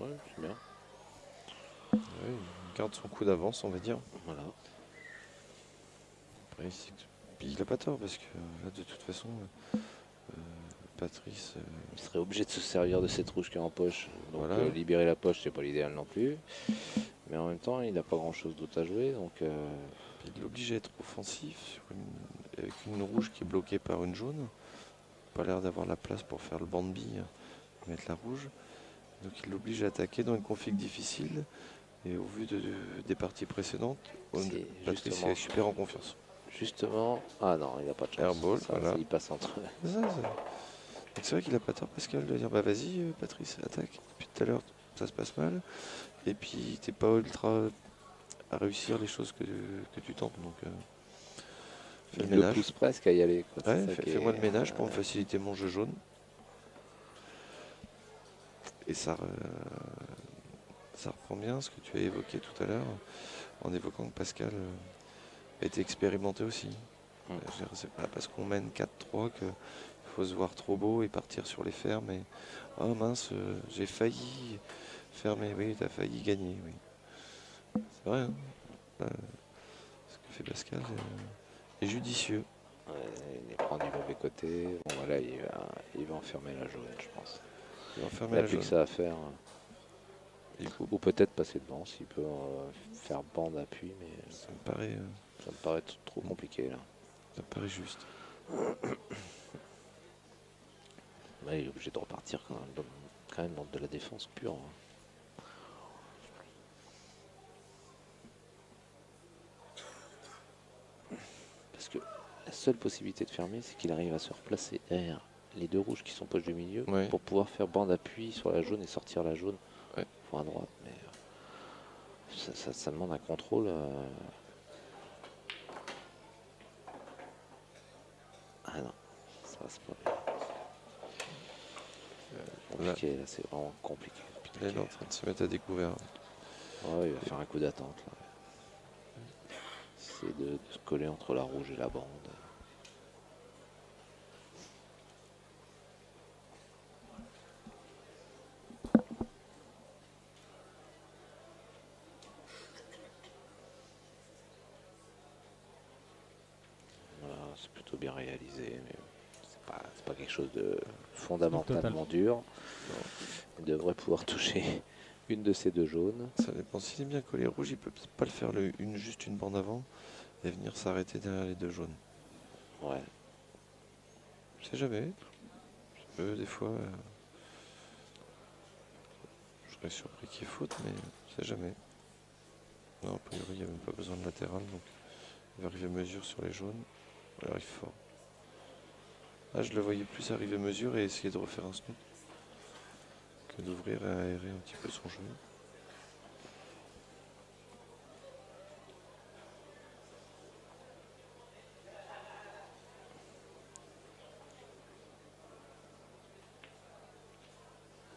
Ouais, c'est bien. Ouais, il garde son coup d'avance, on va dire. Voilà. Après, il n'a pas tort parce que là, de toute façon, Patrice. Il serait obligé de se servir de cette rouge qui est en poche. Donc voilà. Libérer la poche, c'est pas l'idéal non plus. Mais en même temps, il n'a pas grand chose d'autre à jouer. Donc, il est obligé d'être offensif avec une rouge qui est bloquée par une jaune. Pas l'air d'avoir la place pour faire le banc de billes, mettre la rouge. Donc il l'oblige à attaquer dans une config difficile. Et au vu des parties précédentes, Patrice est super en confiance. Justement, ah non, il n'a pas de chance. Airball, voilà. Il passe entre eux. C'est vrai qu'il n'a pas tort, Pascal, de dire bah vas-y, Patrice, attaque. Depuis tout à l'heure, ça se passe mal. Et puis t'es pas ultra à réussir les choses que tu tentes. Donc fais le ménage. Il pousse presque à y aller. Ouais, fais-moi le ménage pour me faciliter mon jeu jaune. Et ça reprend bien ce que tu as évoqué tout à l'heure, en évoquant que Pascal a été expérimenté aussi. C'est pas parce qu'on mène 4-3 qu'il faut se voir trop beau et partir sur les fermes. Et oh mince, j'ai failli faire, mais oui, tu as failli gagner. Oui. C'est vrai, hein. Ce que fait Pascal est judicieux. Ouais, il prend du mauvais côté. Bon, voilà, il va enfermer la jaune, je pense. Il va Il enfermer n'a la plus que jaune. ça à faire. Du coup, Ou peut-être passer devant s'il peut faire bande appui, mais ça me paraît, trop compliqué là. ça me paraît juste. Ouais, il est obligé de repartir quand même dans de la défense pure, hein. Parce que la seule possibilité de fermer, c'est qu'il arrive à se replacer derrière les deux rouges qui sont poches du milieu Ouais. pour pouvoir faire bande appui sur la jaune et sortir la jaune Ouais. pour à droite. Mais ça demande un contrôle. Ah non, ça passe pas bien. Compliqué, là, c'est vraiment compliqué. Là, il est en train de se mettre à découvert. Ouais, il va faire un coup d'attente là. C'est de se coller entre la rouge et la bande. Voilà, c'est plutôt bien réalisé, mais c'est pas quelque chose de fondamentalement dur. Il devrait pouvoir toucher une de ces deux jaunes. Ça dépend. S'il est bien collé rouge, il peut peut-être pas le faire juste une bande avant et venir s'arrêter derrière les deux jaunes. Ouais. Je sais jamais. Des fois, je serais surpris qu'il y ait faute, mais je sais jamais. Non, a priori, il n'y a même pas besoin de latéral, donc il va arriver mesure sur les jaunes. Il arrive fort. Ah, je le voyais plus arriver mesure et essayer de refaire un snoop que d'ouvrir et aérer un petit peu son jeu.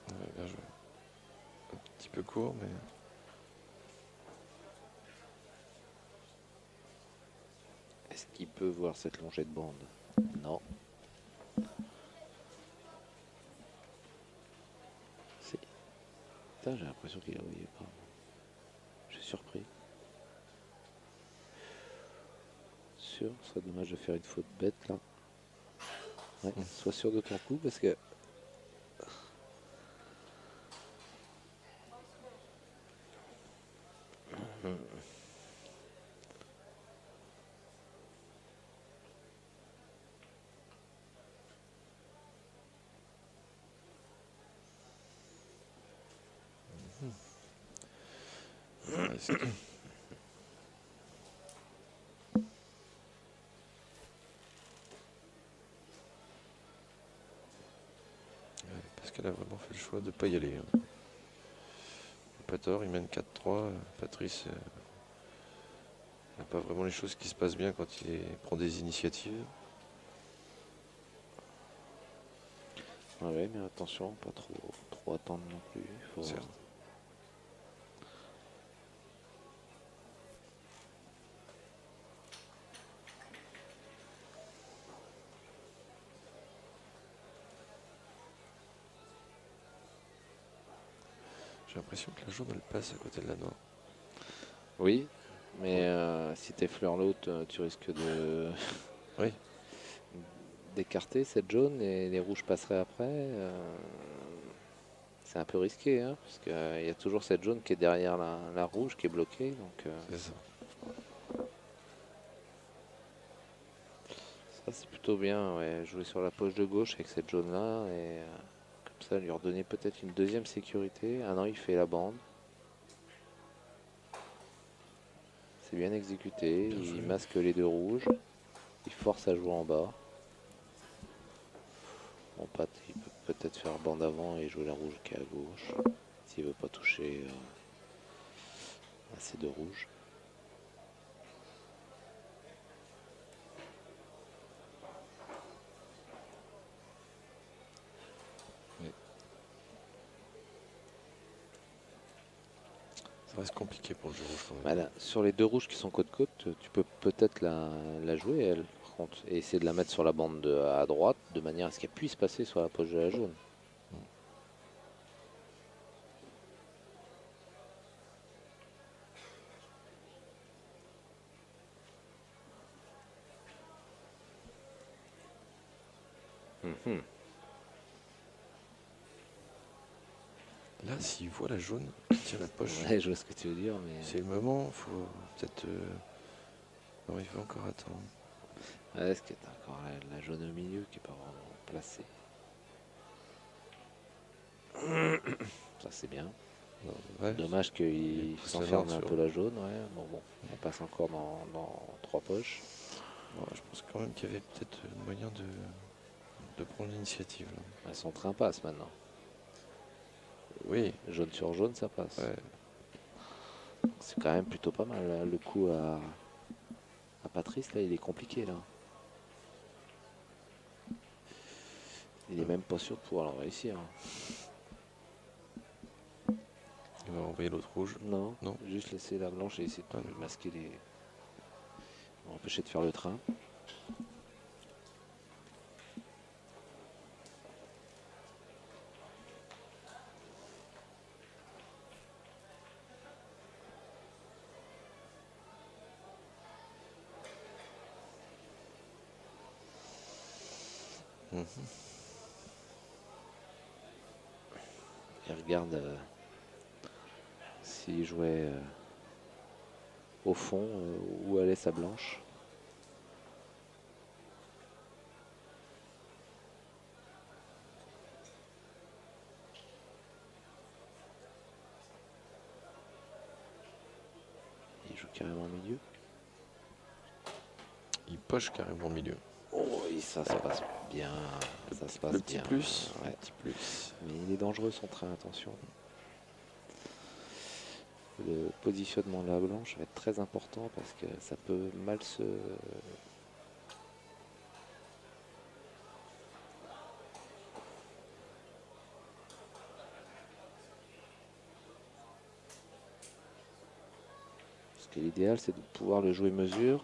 Ouais, bien joué. Un petit peu court, mais... Est-ce qu'il peut voir cette longée de bande? Non. Si. Putain, j'ai l'impression qu'il la voyait pas. Je suis surpris. Sûr, ce serait dommage de faire une faute bête là. Ouais, sois sûr de ton coup parce que... Parce qu'elle a vraiment fait le choix de ne pas y aller. Hein. Pas tort, il mène 4-3. Patrice n'a pas vraiment les choses qui se passent bien quand il prend des initiatives. Ouais, mais attention, pas trop attendre non plus. Faut... Certes. J'ai l'impression que la jaune elle passe à côté de la noire. Oui, mais si t'es fleur l'autre, tu risques de Oui. d'écarter cette jaune et les rouges passeraient après. C'est un peu risqué, hein, parce qu'il y a toujours cette jaune qui est derrière la rouge qui est bloquée. Donc, C'est ça. ça c'est plutôt bien, ouais, jouer sur la poche de gauche avec cette jaune là et comme ça lui redonner peut-être une deuxième sécurité. Ah non, il fait la bande. C'est bien exécuté, il masque les deux rouges, il force à jouer en bas. Mon Pat, il peut peut-être faire bande avant et jouer la rouge qui est à gauche, s'il veut pas toucher à ces deux rouges. Oui. Ça reste compliqué pour le jeu rouge quand même. Voilà, sur les deux rouges qui sont côte-côte, tu peux peut-être la jouer, elle, par contre, et essayer de la mettre sur la bande à droite, de manière à ce qu'elle puisse passer sur la poche de la jaune. Mhm. Là, s'il voit la jaune qui tire la poche, Ouais, je vois ce que tu veux dire, mais c'est le moment. Il faut peut-être. Non, il faut encore attendre. ouais, est-ce que t'as encore la jaune au milieu qui est pas vraiment placée. Ça c'est bien. Non, ouais. Dommage qu'il pousse s'enferme la un noire peu sur- la jaune. Ouais. Bon, elle passe encore dans 3 poches. Ouais, je pense quand même qu'il y avait peut-être moyen de prendre l'initiative. Là. Ouais, son train passe maintenant. Oui, Jaune sur jaune, ça passe. ouais. C'est quand même plutôt pas mal. Là. Le coup à Patrice, là, il est compliqué. Là. Il est même pas sûr de pouvoir le réussir. Il va envoyer l'autre rouge. Non, Non. juste laisser la blanche et essayer de masquer les. Empêcher de faire le train. Mhm. Il regarde s'il jouait au fond où allait sa blanche. Il joue carrément au milieu. Il poche carrément au milieu. Oh oui, ça se passe bien. Ça se passe Le petit bien. plus. Ouais. Le petit plus. Mais il est dangereux son train, attention. Le positionnement de la blanche va être très important parce que ça peut mal se... Parce que l'idéal c'est de pouvoir le jouer mesure.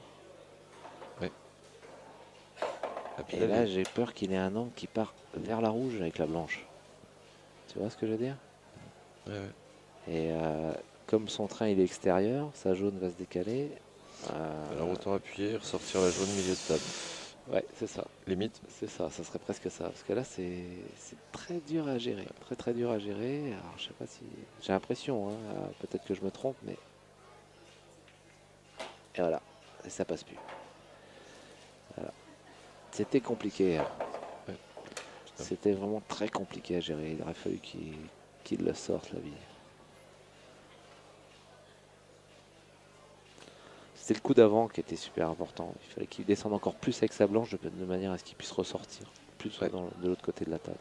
Et là j'ai peur qu'il ait un angle qui part vers la rouge avec la blanche. Tu vois ce que je veux dire? Ouais, ouais. Et comme son train il est extérieur, sa jaune va se décaler. Alors autant appuyer, ressortir la jaune milieu de table. Ouais, c'est ça. Limite. C'est ça, ça serait presque ça. Parce que là, c'est très dur à gérer. Très très dur à gérer. Alors, je sais pas si... J'ai l'impression, hein, peut-être que je me trompe, mais... Et voilà, et ça passe plus. Voilà. C'était compliqué. Hein. Ouais. C'était vraiment très compliqué à gérer. Il aurait fallu qu'il le sorte, la vie. C'était le coup d'avant qui était super important. Il fallait qu'il descende encore plus avec sa blanche de manière à ce qu'il puisse ressortir plus de l'autre côté de la table.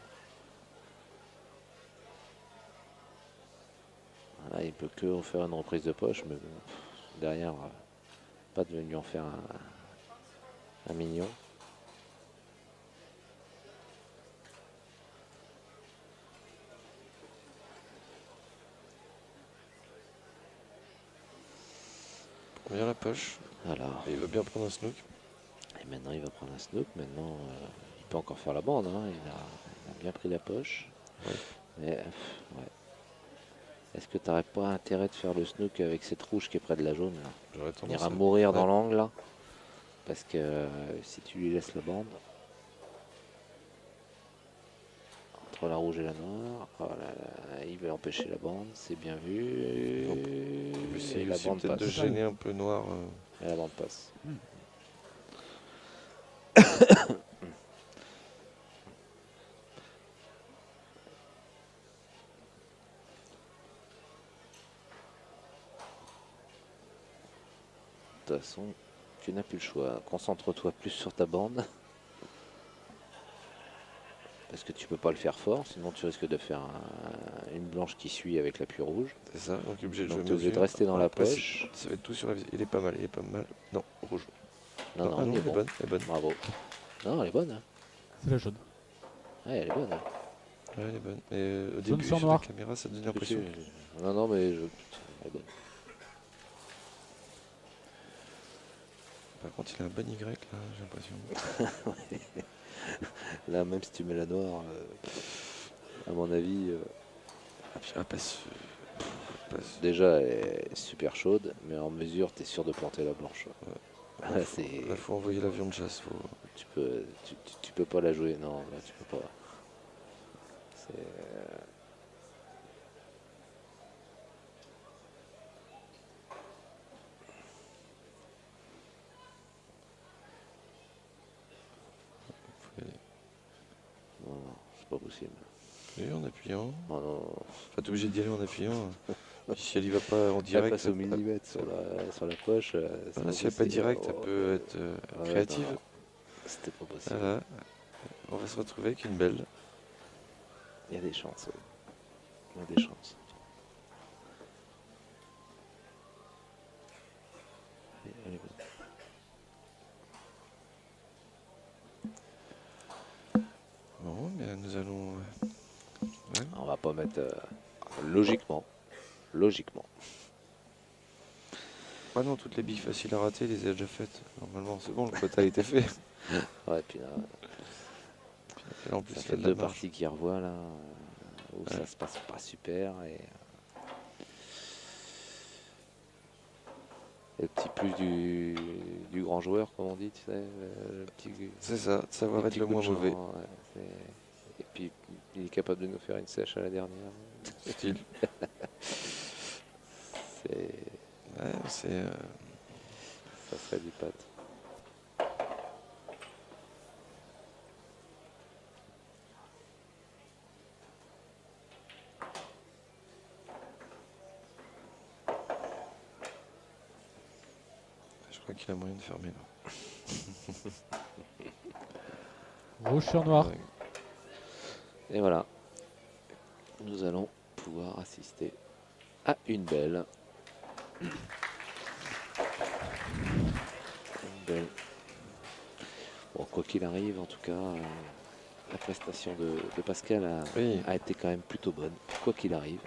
Voilà, il peut que faire une reprise de poche, mais bon, derrière, pas de lui en faire un mignon. Bien la poche. Alors, Et il va bien prendre un snook. et maintenant il va prendre un snook. Maintenant, il peut encore faire la bande. Hein. Il a bien pris la poche. Ouais. Mais, ouais. Est-ce que tu n'aurais pas intérêt de faire le snook avec cette rouge qui est près de la jaune là? J'aurais Il tendance ira à... mourir dans l'angle là. Parce que si tu lui laisses la bande, entre la rouge et la noire, oh là là, il va empêcher la bande, c'est bien vu. Et la bande peut-être passe. de gêner un peu noir. Et la bande passe. De toute façon, tu n'as plus le choix. Concentre-toi plus sur ta bande. Parce que tu peux pas le faire fort, sinon tu risques de faire une blanche qui suit avec l'appui rouge. C'est ça, donc il est obligé de Donc jouer tu es obligé de mesure. rester dans la Après, poche. ça va être tout sur la visée. Il est pas mal, il est pas mal. Non, rouge. Non, non, ah non, il est elle est bon. bonne, elle est bonne. Bravo. Non, elle est bonne. Hein. C'est la jaune. Ouais, elle est bonne. Hein. Ouais, elle est bonne. Mais au Jaune début, sur sur noir. la caméra, ça donne l'impression. Non, non, mais elle est bonne. Par contre, il a un bon Y là, j'ai l'impression. Là, même si tu mets la noire, à mon avis, Passe. déjà elle est super chaude, mais en mesure, tu es sûr de planter la blanche. Là, faut envoyer l'avion de chasse. Tu peux pas la jouer, non, là, tu peux pas. Non, c'est pas possible. Et en appuyant. Oh non. Enfin, t'es obligé d'y aller en appuyant. Si elle y va pas en direct. Elle passe au millimètre sur la poche. Si elle n'est pas directe, ça peut être créative. C'était pas possible. Voilà. On va se retrouver avec une belle. Il y a des chances. Ouais. Il y a des chances. Allez, Bon, bien, nous allons. Ouais. On va pas mettre logiquement. Ah non, toutes les billes faciles à rater, les a déjà faites. Normalement, c'est bon, le quota a été fait. Ouais, puis là, Et en plus, ça il y a fait de la deux marge. parties qui revoient là, où ça se passe pas super. Et le petit plus du grand joueur, comme on dit, tu sais. Le petit, C'est ça, de savoir être le moins mauvais. Ouais, et puis, il est capable de nous faire une sèche à la dernière. Style. C'est... Ouais, c'est. Ça serait du pâte. Je crois qu'il a moyen de fermer là. Rouge sur noir. Ouais. Et voilà. Nous allons pouvoir assister à une belle. Une belle. Bon, quoi qu'il arrive, en tout cas, la prestation de Pascal a été quand même plutôt bonne, quoi qu'il arrive.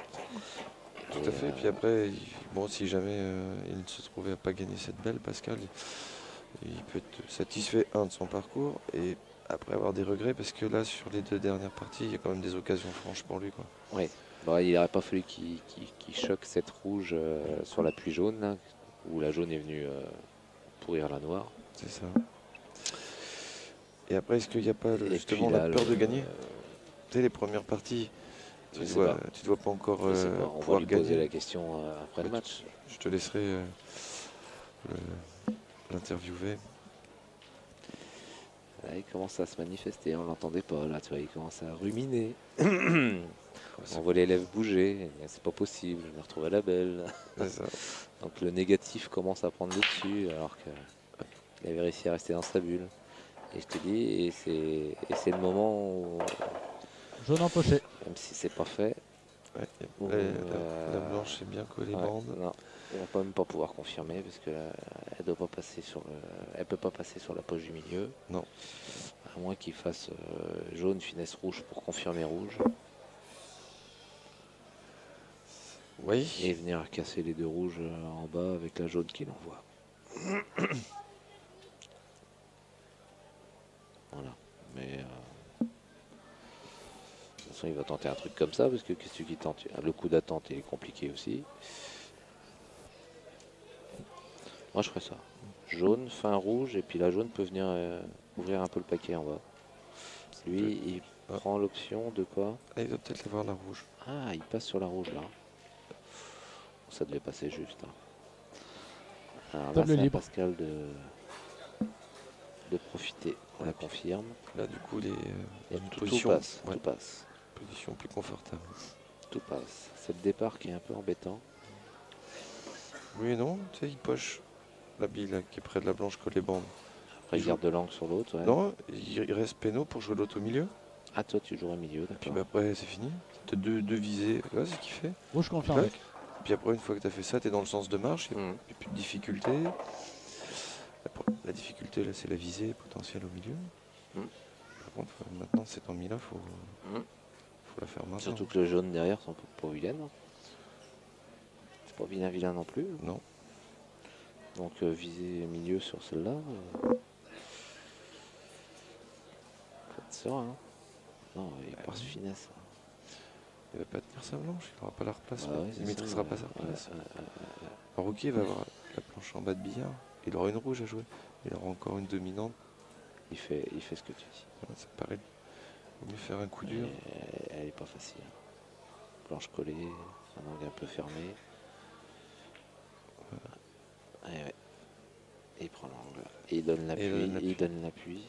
Tout à fait. Puis après, bon, si jamais il se trouvait à pas gagner cette belle, Pascal, il peut être satisfait, de son parcours, et après avoir des regrets, parce que là, sur les deux dernières parties, il y a quand même des occasions franches pour lui, quoi. Oui, bon, il n'aurait pas fallu qu'il choque cette rouge sur la pluie jaune, là, où la jaune est venue pourrir la noire. C'est ça. Et après, est-ce qu'il n'y a pas justement là, la peur de gagner? Tu sais, les premières parties, tu dois pas encore on va lui poser la question après le match. Je te laisserai l'interviewer. Là, il commence à se manifester, on l'entendait pas là, tu vois, il commence à ruminer. On voit les lèvres bouger, c'est pas possible, on a retrouvé la belle. Ça. Donc le négatif commence à prendre le dessus alors qu'il avait réussi à rester dans sa bulle. Et je te dis, et c'est le moment où, Jaune empoché. même si c'est pas fait, Ouais, où, la blanche est bien collée bande. Non, on va même pas pouvoir confirmer parce que elle doit pas passer elle peut pas passer sur la poche du milieu. Non. À moins qu'il fasse jaune, finesse rouge pour confirmer rouge. Oui. Et venir casser les deux rouges en bas avec la jaune qu'il envoie. Voilà. Mais de toute façon, il va tenter un truc comme ça parce que qu'est-ce qu'il tente? Le coup d'attente est compliqué aussi. Moi, je ferais ça. Jaune, fin rouge, et puis la jaune peut venir ouvrir un peu le paquet en bas. Lui, il prend l'option de quoi? Ah, il doit peut-être avoir la rouge. Ah, il passe sur la rouge là. Ça devait passer juste. Alors là, c'est à Pascal de profiter. On la confirme. Là, du coup, tout passe. Tout passe. Position plus confortable. Tout passe. C'est le départ qui est un peu embêtant. Oui et non, tu sais, il poche la bille là, qui est près de la blanche collée bande. Après, il garde de l'angle sur l'autre. Ouais. Non, il reste péno pour jouer l'autre au milieu. Ah, toi, tu joueras au milieu. Puis après, c'est fini. Tu as deux visées. Ouais, c'est ce qu'il fait. Rouge confirmé. Puis après, une fois que tu as fait ça, tu es dans le sens de marche. Il n'y a plus de difficulté. La difficulté, là, c'est la visée potentielle au milieu. Par contre, maintenant, c'est en mis-là, faut la faire maintenant. Surtout que le jaune derrière, c'est un peu pas vilain. C'est pas vilain non plus. Non. Donc, viser milieu sur celle-là. Faites ça, hein. Non, il part sur finesse. Il va pas tenir sa blanche, il n'aura pas la replace. Ouais, il ne maîtrisera pas sa replace. Un rookie va avoir la planche en bas de billard. il aura une rouge à jouer. Il aura encore une dominante. Il fait ce que tu dis. Voilà, ça paraît. Il vaut mieux faire un coup dur. Elle est pas facile. Planche collée, un angle un peu fermé. Voilà. Et ouais. Et il prend l'angle. Et il donne l'appui. Il donne l'appui.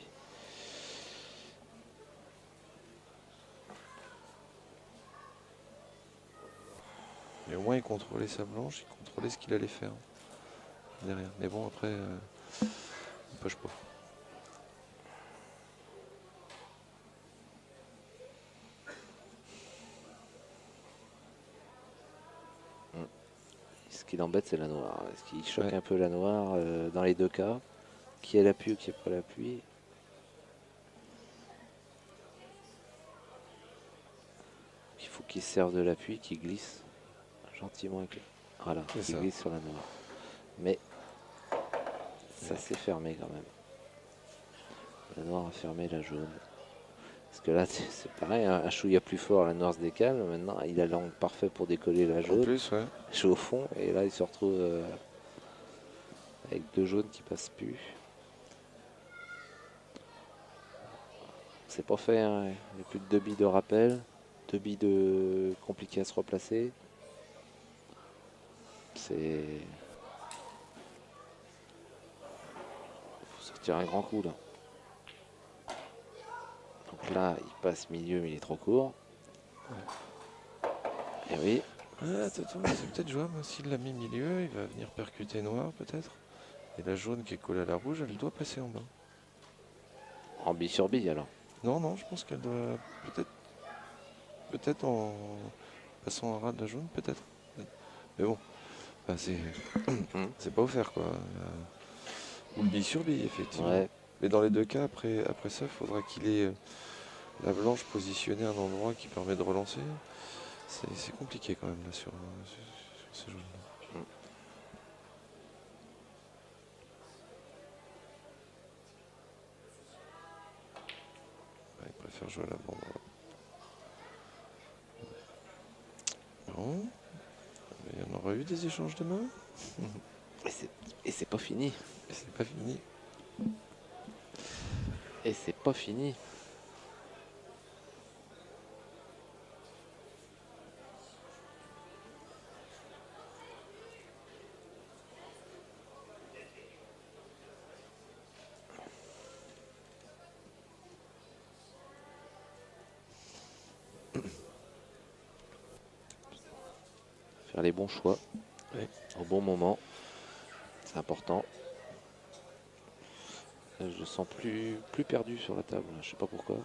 Mais au moins il contrôlait sa blanche, il contrôlait ce qu'il allait faire derrière. Mais bon après, il pêche pas. Ce qui l'embête, c'est la noire. Ce qui choque un peu la noire dans les deux cas. Qui a l'appui ou qui n'a pas l'appui. Il faut qu'il se serve de l'appui, qu'il glisse gentiment avec voilà, qui glisse sur la noire. Mais ça s'est fermé quand même. La noire a fermé la jaune. Parce que là, c'est pareil, hein, un chouïa plus fort, la noire se décale. Maintenant, il a l'angle parfait pour décoller la jaune. En plus, ouais. Je suis au fond, et là, il se retrouve avec deux jaunes qui passent plus. C'est pas fait, hein. Il n'y a plus de 2 billes de rappel, 2 billes de compliqué à se replacer. C'est... faut sortir un grand coup là. Donc là, il passe milieu, mais il est trop court. Et oui. Attends, c'est peut-être jouable. S'il l'a mis milieu, il va venir percuter noir peut-être. Et la jaune qui est collée à la rouge, elle doit passer en bas. En bille sur bille alors. Non, je pense qu'elle doit peut-être en passant en ras de la jaune, peut-être. Mais bon, c'est pas offert quoi. Ou le bille sur bille, effectivement. Ouais. Mais dans les deux cas, après ça, il faudra qu'il ait la blanche positionnée à un endroit qui permet de relancer. C'est compliqué quand même là sur ces jaunes-là. Il préfère jouer à la bande. Bon. Il y en aura eu des échanges de mains. Et c'est pas fini. Et c'est pas fini. Et c'est pas fini. Faire les bons choix au bon moment, c'est important. Je sens plus perdu sur la table, je sais pas pourquoi.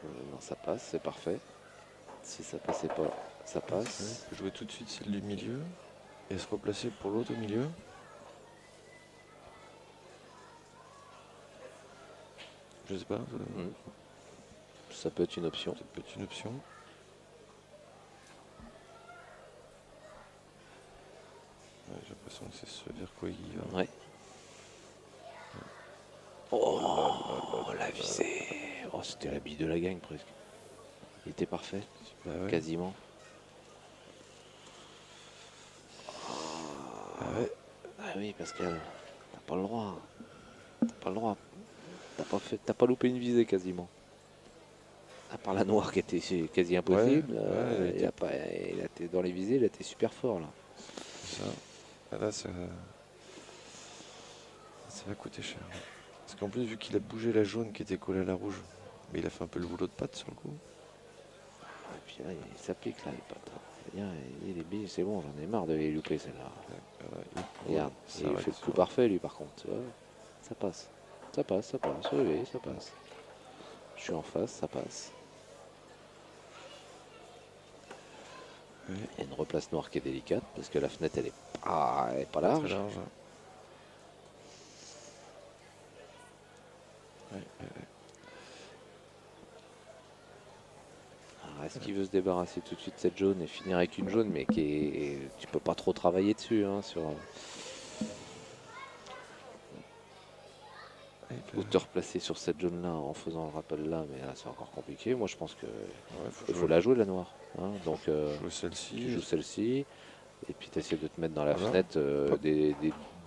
Non, ça passe, c'est parfait. Si ça passait pas, ça passe. Il peut jouer tout de suite celle du milieu et se replacer pour l'autre au milieu. Je sais pas. Ça peut être une option. Ça peut être une option. J'ai l'impression que c'est ce vers quoi il va. Ouais. Oh, la visée. Oh, c'était la bille de la gagne presque. Il était parfait, quasiment. Ah oui, Pascal, t'as pas le droit. T'as pas le droit. T'as pas loupé une visée quasiment. À part la noire qui était quasi impossible. Il a été dans les visées, il a été super fort là. Ça. Là, ça va coûter cher. Parce qu'en plus, vu qu'il a bougé la jaune qui était collée à la rouge, mais il a fait un peu le boulot de patte sur le coup. Et puis là, il s'applique là, les pattes. Il est billes, c'est bon, j'en ai marre de les louper celle-là. Regarde, il fait le coup parfait lui par contre. Tu vois, ça passe. Ça passe, oui, ça passe. Je suis en face, ça passe. Il y a une replace noire qui est délicate parce que la fenêtre elle est pas large. Très large. Est-ce qu'il veut se débarrasser tout de suite de cette jaune et finir avec une jaune, mais qui est, tu peux pas trop travailler dessus hein, sur. Ou te replacer sur cette jaune là en faisant le rappel là, mais là c'est encore compliqué. Moi je pense que il faut la jouer la noire. Hein, donc jouer celle-ci. tu joues celle-ci. Et puis tu essaies de te mettre dans la Voilà. fenêtre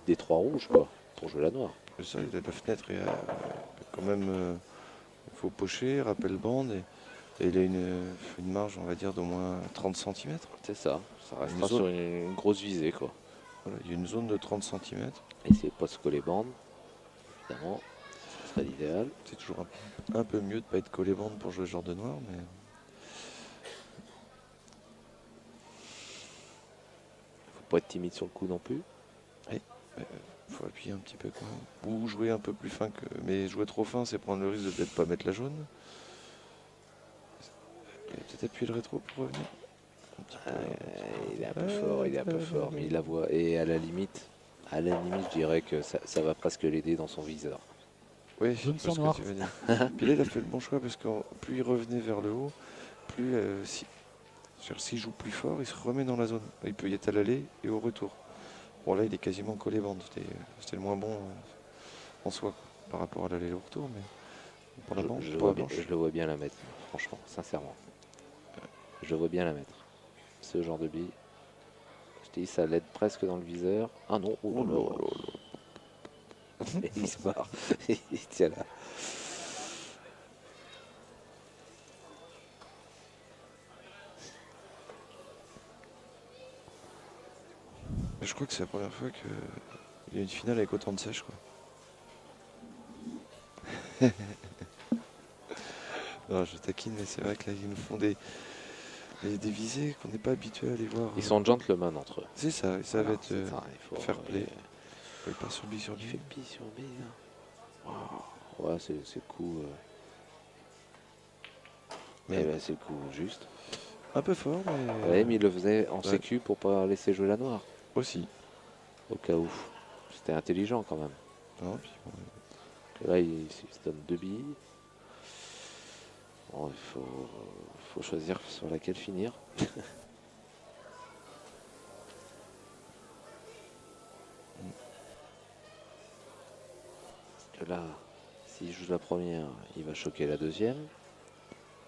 des 3 rouges, quoi, pour jouer la noire. Ça, il a la fenêtre, et quand même, il faut pocher, rappel bande, et il a une marge, on va dire, d'au moins 30 cm. C'est ça, ça Une restera zone. sur une grosse visée, quoi. Voilà, il y a une zone de 30 cm. Essayer de pas se coller bande, évidemment, ce serait l'idéal. C'est toujours un peu mieux de ne pas être collé bande pour jouer ce genre de noir, mais Faut pas être timide sur le coup non plus. il faut appuyer un petit peu quand même. Ou jouer un peu plus fin que. Mais jouer trop fin, c'est prendre le risque de peut-être pas mettre la jaune. Et peut-être appuyer le rétro pour revenir. Un petit peu. Il est un peu fort, il est un peu fort, mais il la voit. Et à la limite, je dirais que ça va presque l'aider dans son viseur. Oui, Jaune je sais sur ce noir. que tu veux dire. Puis là, il a fait le bon choix parce que plus il revenait vers le haut, plus s'il joue plus fort, il se remet dans la zone. Il peut y être à l'aller et au retour. Bon, là, il est quasiment collé bande. C'était le moins bon en soi quoi, par rapport à l'aller et au retour. Mais pour la bande, Je pour la le vois bien, blanche. je le vois bien la mettre, franchement, sincèrement. Je le vois bien la mettre. Ce genre de bille. Je te dis, ça l'aide presque dans le viseur. Ah non, oh là là. Et il se barre. Il tient là. Je crois que c'est la première fois qu'il y a une finale avec autant de sèche, quoi. Non, je taquine, mais c'est vrai que là, ils nous font des visées qu'on n'est pas habitué à aller voir. Ils sont gentlemen entre eux. C'est ça, et ça va Voilà, être c'est ça, il faut, fair play. Il part sur bille sur Il bille. fait bille sur bille. Là. Wow. Ouais, c'est le coup. Mais- Eh ben, c'est le coup juste. Un peu fort, mais Ouais, mais il le faisait en ouais. sécu pour pas laisser jouer la noire. aussi. Au cas où. C'était intelligent quand même. Non, puis bon, Et là, il se donne 2 billes. Bon, il faut choisir sur laquelle finir. Parce que là, s'il joue la première, il va choquer la deuxième.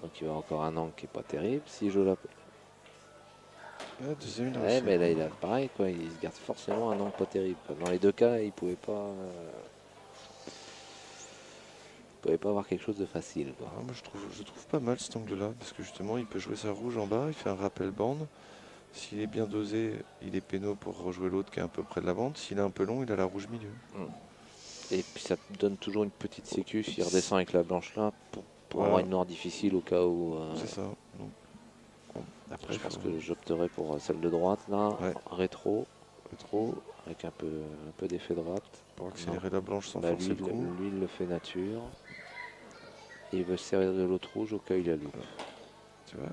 Donc il va encore un angle qui est pas terrible. S'il joue la... deuxième, il a Ouais, réussi. mais là, il a pareil, quoi. Il se garde forcément un angle pas terrible, quoi. Dans les deux cas, il pouvait pas... avoir quelque chose de facile, quoi. Ah, moi, je trouve pas mal cet angle-là, parce que justement, il peut jouer sa rouge en bas, il fait un rappel bande. S'il est bien dosé, il est péno pour rejouer l'autre qui est un peu près de la bande. S'il est un peu long, il a la rouge milieu. Et puis ça te donne toujours une petite sécu s'il redescend avec la blanche là pour Voilà. avoir une noire difficile au cas où. C'est ça. Donc, bon, Après, je pense faut- que j'opterai pour celle de droite là, Ouais. rétro, avec un peu d'effet droite. pour accélérer la blanche sans Bah, forcer lui, le coup. lui, il le fait nature. Et il veut se servir de l'autre rouge au cas où il a loupe. Tu vois,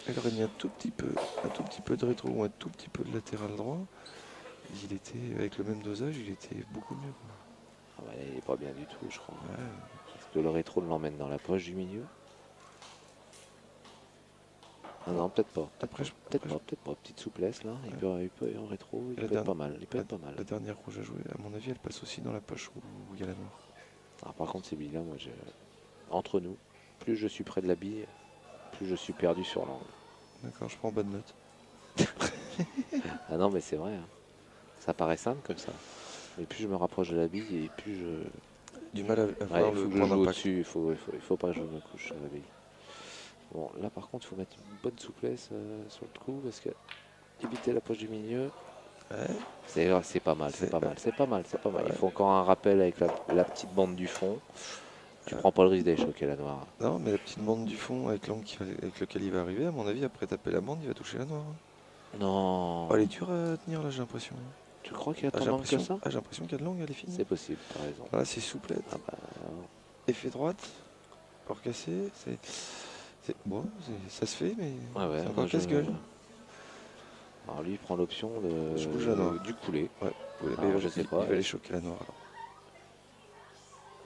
elle aurait mis un tout petit peu de rétro ou un tout petit peu de latéral droit. Il était, avec le même dosage, il était beaucoup mieux, quoi. Ah bah, il est pas bien du tout, je crois. Ouais. Parce que le rétro l'emmène dans la poche du milieu. Ah non, peut-être pas. Peut-être pas. Petite souplesse là. Il peut en rétro, il peut être pas mal. Il peut être pas mal. La dernière rouge à jouer, à mon avis, elle passe aussi dans la poche où il y a la noire. Alors, par contre, ces billes-là, moi, entre nous, plus je suis près de la bille, plus je suis perdu sur l'angle. D'accord, je prends bonne note. Ah non, mais c'est vrai. Hein. Ça paraît simple comme ça. Mais plus je me rapproche de la bille et plus je... Du mal à Ouais, voir il faut le que je point joue d'impact. au-dessus. Il faut pas que je me couche sur la bille. Bon, là, par contre, il faut mettre une bonne souplesse sur le coup parce que éviter la poche du milieu. Ouais. C'est pas mal, c'est pas mal. Ouais. Il faut encore un rappel avec la petite bande du fond. Tu prends pas le risque d'aller choquer la noire. Non, mais la petite bande du fond avec l'angle avec lequel il va arriver, à mon avis, après taper la bande, il va toucher la noire. Non. Oh, elle est dure à tenir là, j'ai l'impression. Tu crois qu'il y a Ah, tant d'angle que ça? j'ai l'impression qu'il y a de l'angle, elle est finie. C'est possible, t'as raison. Voilà, c'est souplette. Ah bah, Effet droite, port cassé, bon, ça se fait, mais ouais, c'est moi, encore casse-gueule. Alors lui, il prend l'option Je bouge la noire. du couler. Ouais. Alors, Mais je sais il pas. va aller choquer la noire alors.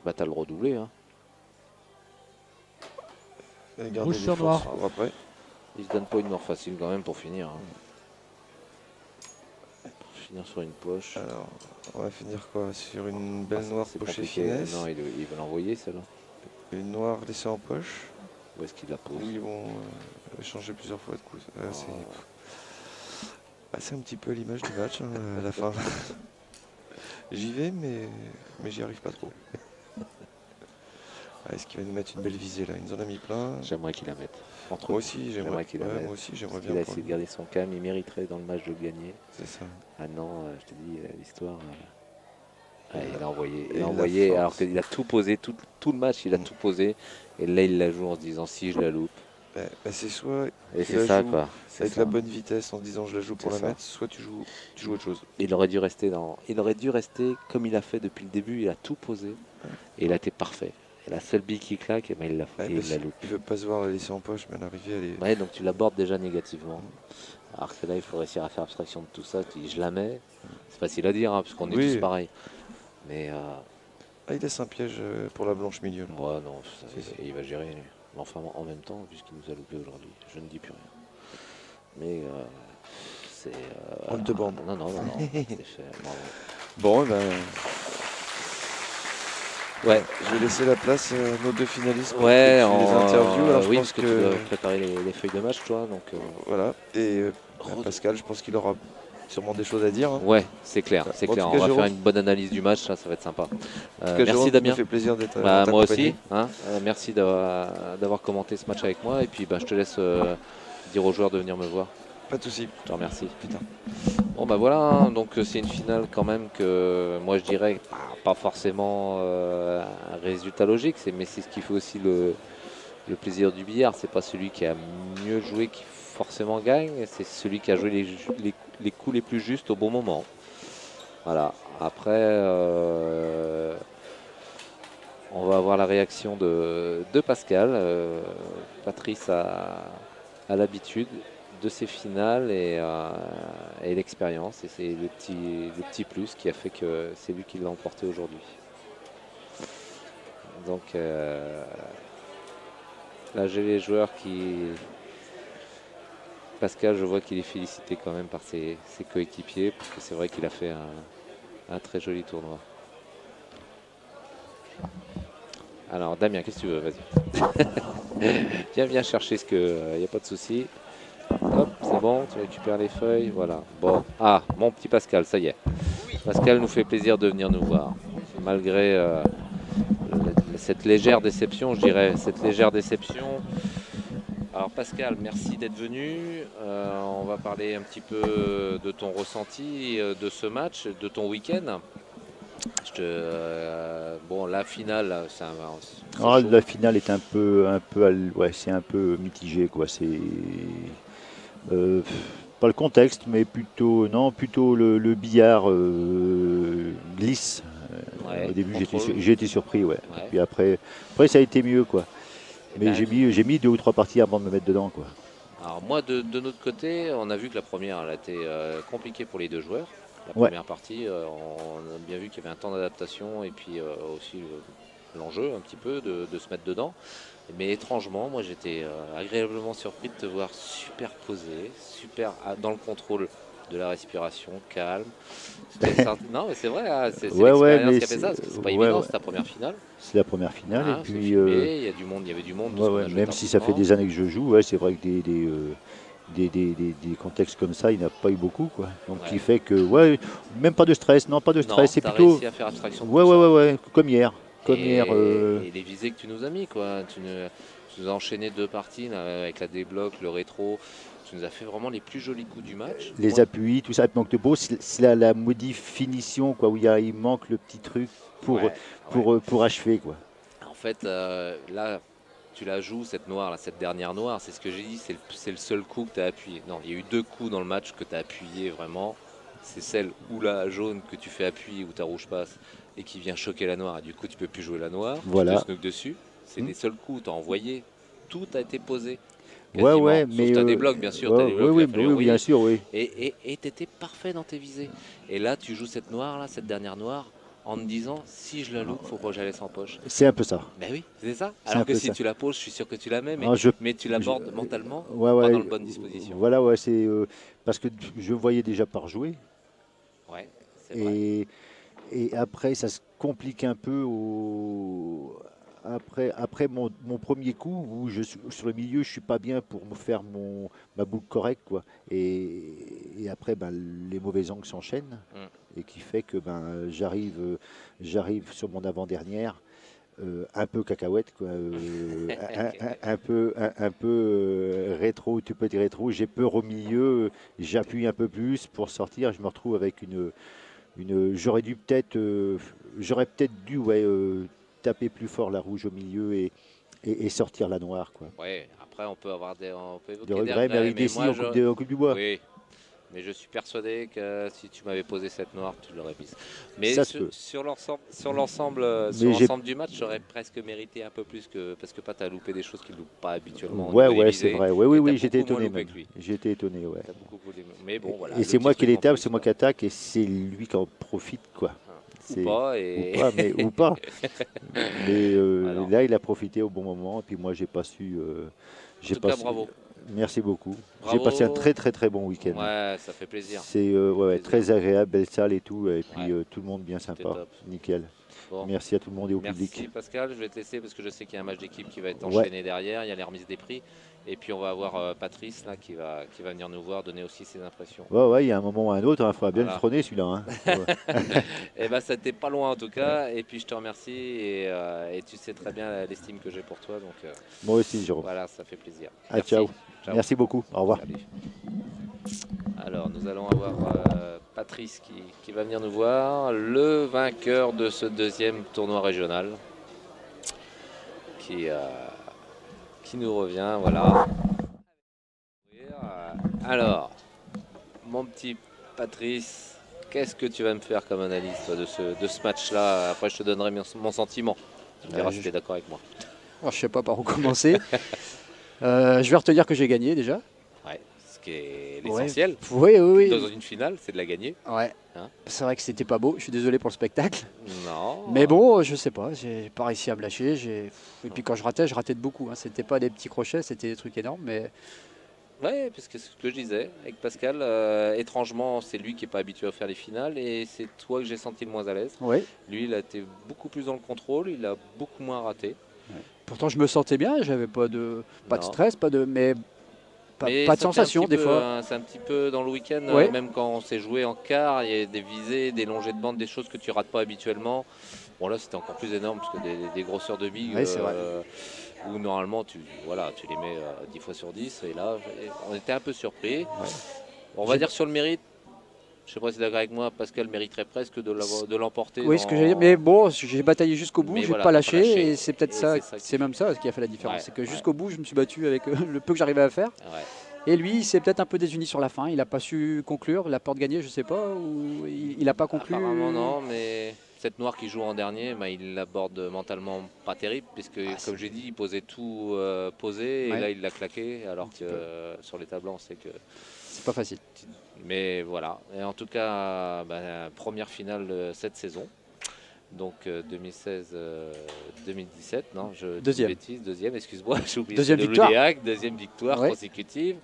Bah t'as le redoublé, hein. Et garder Rouge les sur forces noir. pour après. Il se donne pas une noire facile quand même pour finir. Hein. Pour finir sur une poche. Alors, on va finir quoi? Sur une belle noire C'est pochée compliqué. finesse. Non, il veut l'envoyer celle-là. Une noire laissée en poche. Où est-ce qu'il la pose? Où ils vont J'ai changé plusieurs fois de coup. C'est un petit peu l'image du match à la fin. J'y vais, mais j'y arrive pas trop. Est-ce qu'il va nous mettre une belle visée là? Il nous en a mis plein. J'aimerais qu'il la mette. Moi aussi, j'aimerais qu'il la mette. Moi aussi, j'aimerais bien. Il a essayé de garder son calme, il mériterait dans le match de le gagner. C'est ça. Ah non, je te dis, l'histoire. Il a envoyé, alors qu'il a tout posé, tout le match, il a tout posé. Et là, il la joue en se disant si je la loupe. C'est soit et c'est ça, quoi. Avec la bonne vitesse en se disant je la joue pour la mettre, soit tu joues autre chose. Il aurait dû rester comme il a fait depuis le début, il a tout posé. Et il a été parfait. Et la seule bille qui claque, il la loupe. Il ne veut pas se voir la laisser en poche, mais à l'arrivée, elle est. Ouais, donc tu l'abordes déjà négativement. Alors que là, il faut réussir à faire abstraction de tout ça. Tu dis je la mets. C'est facile à dire, parce qu'on est tous pareils. Mais. Il laisse un piège pour la blanche milieu. Là. Ouais, non, il va gérer. Mais enfin, en même temps, vu ce qu'il nous a loupé aujourd'hui, je ne dis plus rien. Mais c'est. On te bande. Non. C'est fait. Bon, ouais. Je vais laisser la place à nos deux finalistes pour les interviews. Alors, oui, parce que tu dois préparer les feuilles de match, toi. Donc, voilà. Et Pascal, je pense qu'il aura sûrement des choses à dire. Hein. Ouais, c'est clair. C'est clair. On va faire une bonne analyse du match, ça va être sympa. Merci Damien. Ça fait plaisir d'être moi aussi. Merci d'avoir commenté ce match avec moi. Et puis je te laisse dire aux joueurs de venir me voir. Pas de souci. Je te remercie. Putain. Bon voilà, donc c'est une finale quand même que moi je dirais pas forcément un résultat logique, mais c'est ce qui fait aussi le plaisir du billard. C'est pas celui qui a mieux joué qui forcément gagne, c'est celui qui a joué les coups les plus justes au bon moment. Voilà. Après, on va avoir la réaction de Pascal. Patrice a l'habitude de ces finales et l'expérience. Et c'est le petit plus qui a fait que c'est lui qui l'a emporté aujourd'hui. Donc là, j'ai les joueurs qui... Pascal, je vois qu'il est félicité quand même par ses coéquipiers, parce que c'est vrai qu'il a fait un très joli tournoi. Alors Damien, qu'est-ce que tu veux? Vas-y. viens chercher ce que... Il n'y a pas de souci. Hop, c'est bon, tu récupères les feuilles, voilà. Bon, mon petit Pascal, ça y est. Pascal nous fait plaisir de venir nous voir. Malgré cette légère déception, je dirais, Alors Pascal, merci d'être venu. On va parler un petit peu de ton ressenti de ce match, de ton week-end. La finale, c'est la finale est c'est un peu mitigé, quoi. C'est pas le contexte, mais plutôt le billard glisse. Au début, j'ai été surpris, ouais. Puis après, ça a été mieux, quoi. Mais j'ai mis 2 ou 3 parties avant de me mettre dedans, quoi. Alors moi, de notre côté, on a vu que la première, elle a été compliquée pour les deux joueurs. La première partie, on a bien vu qu'il y avait un temps d'adaptation et puis aussi l'enjeu un petit peu de se mettre dedans. Mais étrangement, moi j'étais agréablement surpris de te voir super posé, super dans le contrôle de la respiration, calme. Non mais c'est vrai, c'est l'expérience qui a fait ça, parce que c'est pas évident, c'est ta première finale. C'est la première finale et puis il y a du monde, il y avait du monde. Même si ça fait des années que je joue, c'est vrai que des contextes comme ça, il n'y en a pas eu beaucoup, quoi. Donc qui fait que même pas de stress, c'est plutôt réussi à faire abstraction de comme hier. Et les visées que tu nous as mis, quoi. Tu nous as enchaîné 2 parties là, avec la débloque, le rétro. Tu nous as fait vraiment les plus jolis coups du match. Les appuis, tout ça, il manque de beau. C'est la modif finition, quoi, où il manque le petit truc pour achever, quoi. En fait, là, tu la joues, cette noire, là, cette dernière noire, c'est ce que j'ai dit, c'est le seul coup que tu as appuyé. Non, il y a eu 2 coups dans le match que tu as appuyé vraiment. C'est celle où la jaune que tu fais appuyer, où ta rouge passe et qui vient choquer la noire. Et du coup, tu peux plus jouer la noire. Voilà. Tu te snook dessus. C'est les seuls coups où tu as envoyé. Tout a été posé. Mais tu as des blocs, bien sûr. Oui, bien sûr, oui. Et tu étais parfait dans tes visées. Et là, tu joues cette noire, là, cette dernière noire, en te disant, si je la loupe, faut pas que je la laisse en poche. C'est un peu ça. Ben oui, c'est ça. Alors que si tu la poses, je suis sûr que tu la mets, mais tu l'abordes mentalement, pas dans la bonne disposition. Voilà, c'est parce que je voyais déjà par jouer. Ouais, c'est vrai. Et après, ça se complique un peu après mon premier coup, où sur le milieu, je suis pas bien pour me faire ma boucle correcte, quoi. Et après, les mauvais angles s'enchaînent, et qui fait que j'arrive sur mon avant-dernière, un peu cacahuète, quoi, un peu rétro, tu peux dire rétro. J'ai peur au milieu, j'appuie un peu plus pour sortir. Je me retrouve avec j'aurais peut-être dû taper plus fort la rouge au milieu et sortir la noire, quoi. Ouais, après on peut avoir des regrets, mais avec des signes en Coupe du Bois. Oui. Mais je suis persuadé que si tu m'avais posé cette noire, tu l'aurais mise. Mais sur l'ensemble du match, j'aurais presque mérité un peu plus parce que Pat a loupé des choses qu'il ne loupe pas habituellement. Ouais, c'est vrai. Oui, j'étais étonné. J'étais étonné, ouais. Mais bon, voilà. Et c'est moi qui l'étape, c'est moi qui attaque, et c'est lui qui en profite, quoi. Ou pas. Ou pas. Mais là, il a profité au bon moment, et puis moi, j'ai pas su. En tout cas, bravo. Merci beaucoup. J'ai passé un très très très bon week-end. Ouais, ça fait plaisir. C'est très agréable, belle salle et tout. Et puis tout le monde bien sympa. Nickel. Bon. Merci à tout le monde et au public. Merci Pascal, je vais te laisser parce que je sais qu'il y a un match d'équipe qui va être enchaîné derrière. Il y a les remises des prix. Et puis on va avoir Patrice là, qui va venir nous voir, donner aussi ses impressions. Ouais, il y a un moment ou un autre, il faudra bien le trôner celui-là. Hein. Et ça n'était pas loin en tout cas. Et puis je te remercie et tu sais très bien l'estime que j'ai pour toi. Donc, moi aussi, Jérôme. Voilà, ça fait plaisir. Ciao. Merci beaucoup. Au revoir. Salut. Alors nous allons avoir Patrice qui va venir nous voir, le vainqueur de ce deuxième tournoi régional qui nous revient, voilà. Alors, mon petit Patrice, qu'est-ce que tu vas me faire comme analyse toi, de ce match-là? Après je te donnerai mon sentiment, tu me diras si tu es d'accord avec moi. Alors, je ne sais pas par où commencer. Je vais retenir que j'ai gagné déjà. Ouais, ce qui est l'essentiel. Oui. Dans une finale, c'est de la gagner. Ouais. Hein, c'est vrai que c'était pas beau. Je suis désolé pour le spectacle. Non. Mais bon, je sais pas. J'ai pas réussi à me lâcher. Et puis quand je ratais de beaucoup. Hein. C'était pas des petits crochets, c'était des trucs énormes. Mais ouais, parce que c'est ce que je disais avec Pascal. Étrangement, c'est lui qui n'est pas habitué à faire les finales et c'est toi que j'ai senti le moins à l'aise. Ouais. Lui, il a été beaucoup plus dans le contrôle. Il a beaucoup moins raté. Ouais. Pourtant, je me sentais bien. J'avais pas de stress, pas de sensation des fois. C'est un petit peu dans le week-end, même quand on s'est joué en quart, il y a des visées, des longées de bande, des choses que tu rates pas habituellement. Bon là c'était encore plus énorme parce que des grosseurs de billes où normalement tu les mets 10 fois sur 10 et là on était un peu surpris. Ouais. On va dire sur le mérite. Je sais pas si tu es d'accord avec moi, Pascal mériterait presque de l'emporter. Oui, ce que j'allais dire. Mais bon, j'ai bataillé jusqu'au bout, je n'ai pas lâché. Et c'est peut-être c'est même ça qui a fait la différence. C'est que jusqu'au bout, je me suis battu avec le peu que j'arrivais à faire. Ouais. Et lui, il s'est peut-être un peu désuni sur la fin. Il n'a pas su conclure. La porte gagnée, je ne sais pas. Ou il n'a pas conclu. Apparemment, non. Mais cette noire qui joue en dernier, il l'aborde mentalement pas terrible. Puisque, comme j'ai dit, il posait tout posé. Et là, il l'a claqué. Alors que sur les tableaux, c'est que c'est pas facile. Mais voilà, et en tout cas, première finale de cette saison, donc 2016-2017, non, deuxième, excuse-moi, j'ai oublié deuxième victoire, deuxième victoire consécutive,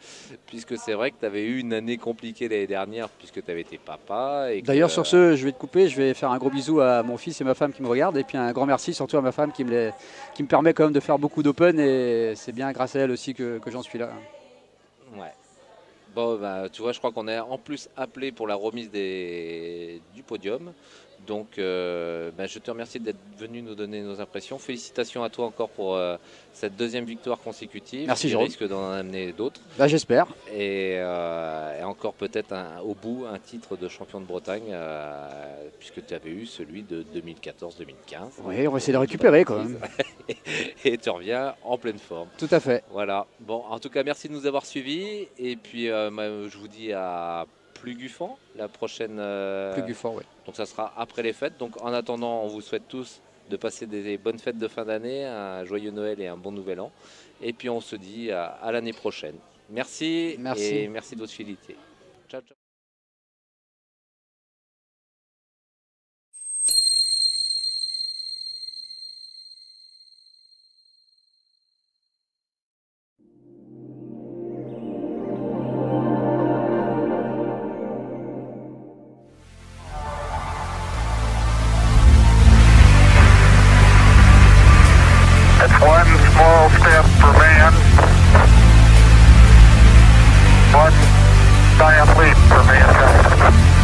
puisque c'est vrai que tu avais eu une année compliquée l'année dernière, puisque tu avais été papa. D'ailleurs, sur ce, je vais te couper, je vais faire un gros bisou à mon fils et ma femme qui me regardent, et puis un grand merci surtout à ma femme qui me permet quand même de faire beaucoup d'open, et c'est bien grâce à elle aussi que j'en suis là. Ouais. Bon, tu vois, je crois qu'on est en plus appelé pour la remise du podium. Donc, je te remercie d'être venu nous donner nos impressions. Félicitations à toi encore pour cette deuxième victoire consécutive. Merci, Je Jérôme. risque d'en amener d'autres. J'espère. Et encore peut-être au bout un titre de champion de Bretagne, puisque tu avais eu celui de 2014-2015. Oui, on va essayer de récupérer quand même. Et tu reviens en pleine forme. Tout à fait. Voilà. Bon, en tout cas, merci de nous avoir suivis. Et puis, je vous dis à Plugufan, la prochaine. Plugufan, oui. Donc ça sera après les fêtes. Donc en attendant, on vous souhaite tous de passer des bonnes fêtes de fin d'année, un joyeux Noël et un bon nouvel an. Et puis on se dit à l'année prochaine. Merci. Et merci de votre fidélité. Ciao, ciao. small step for man, one giant leap for mankind.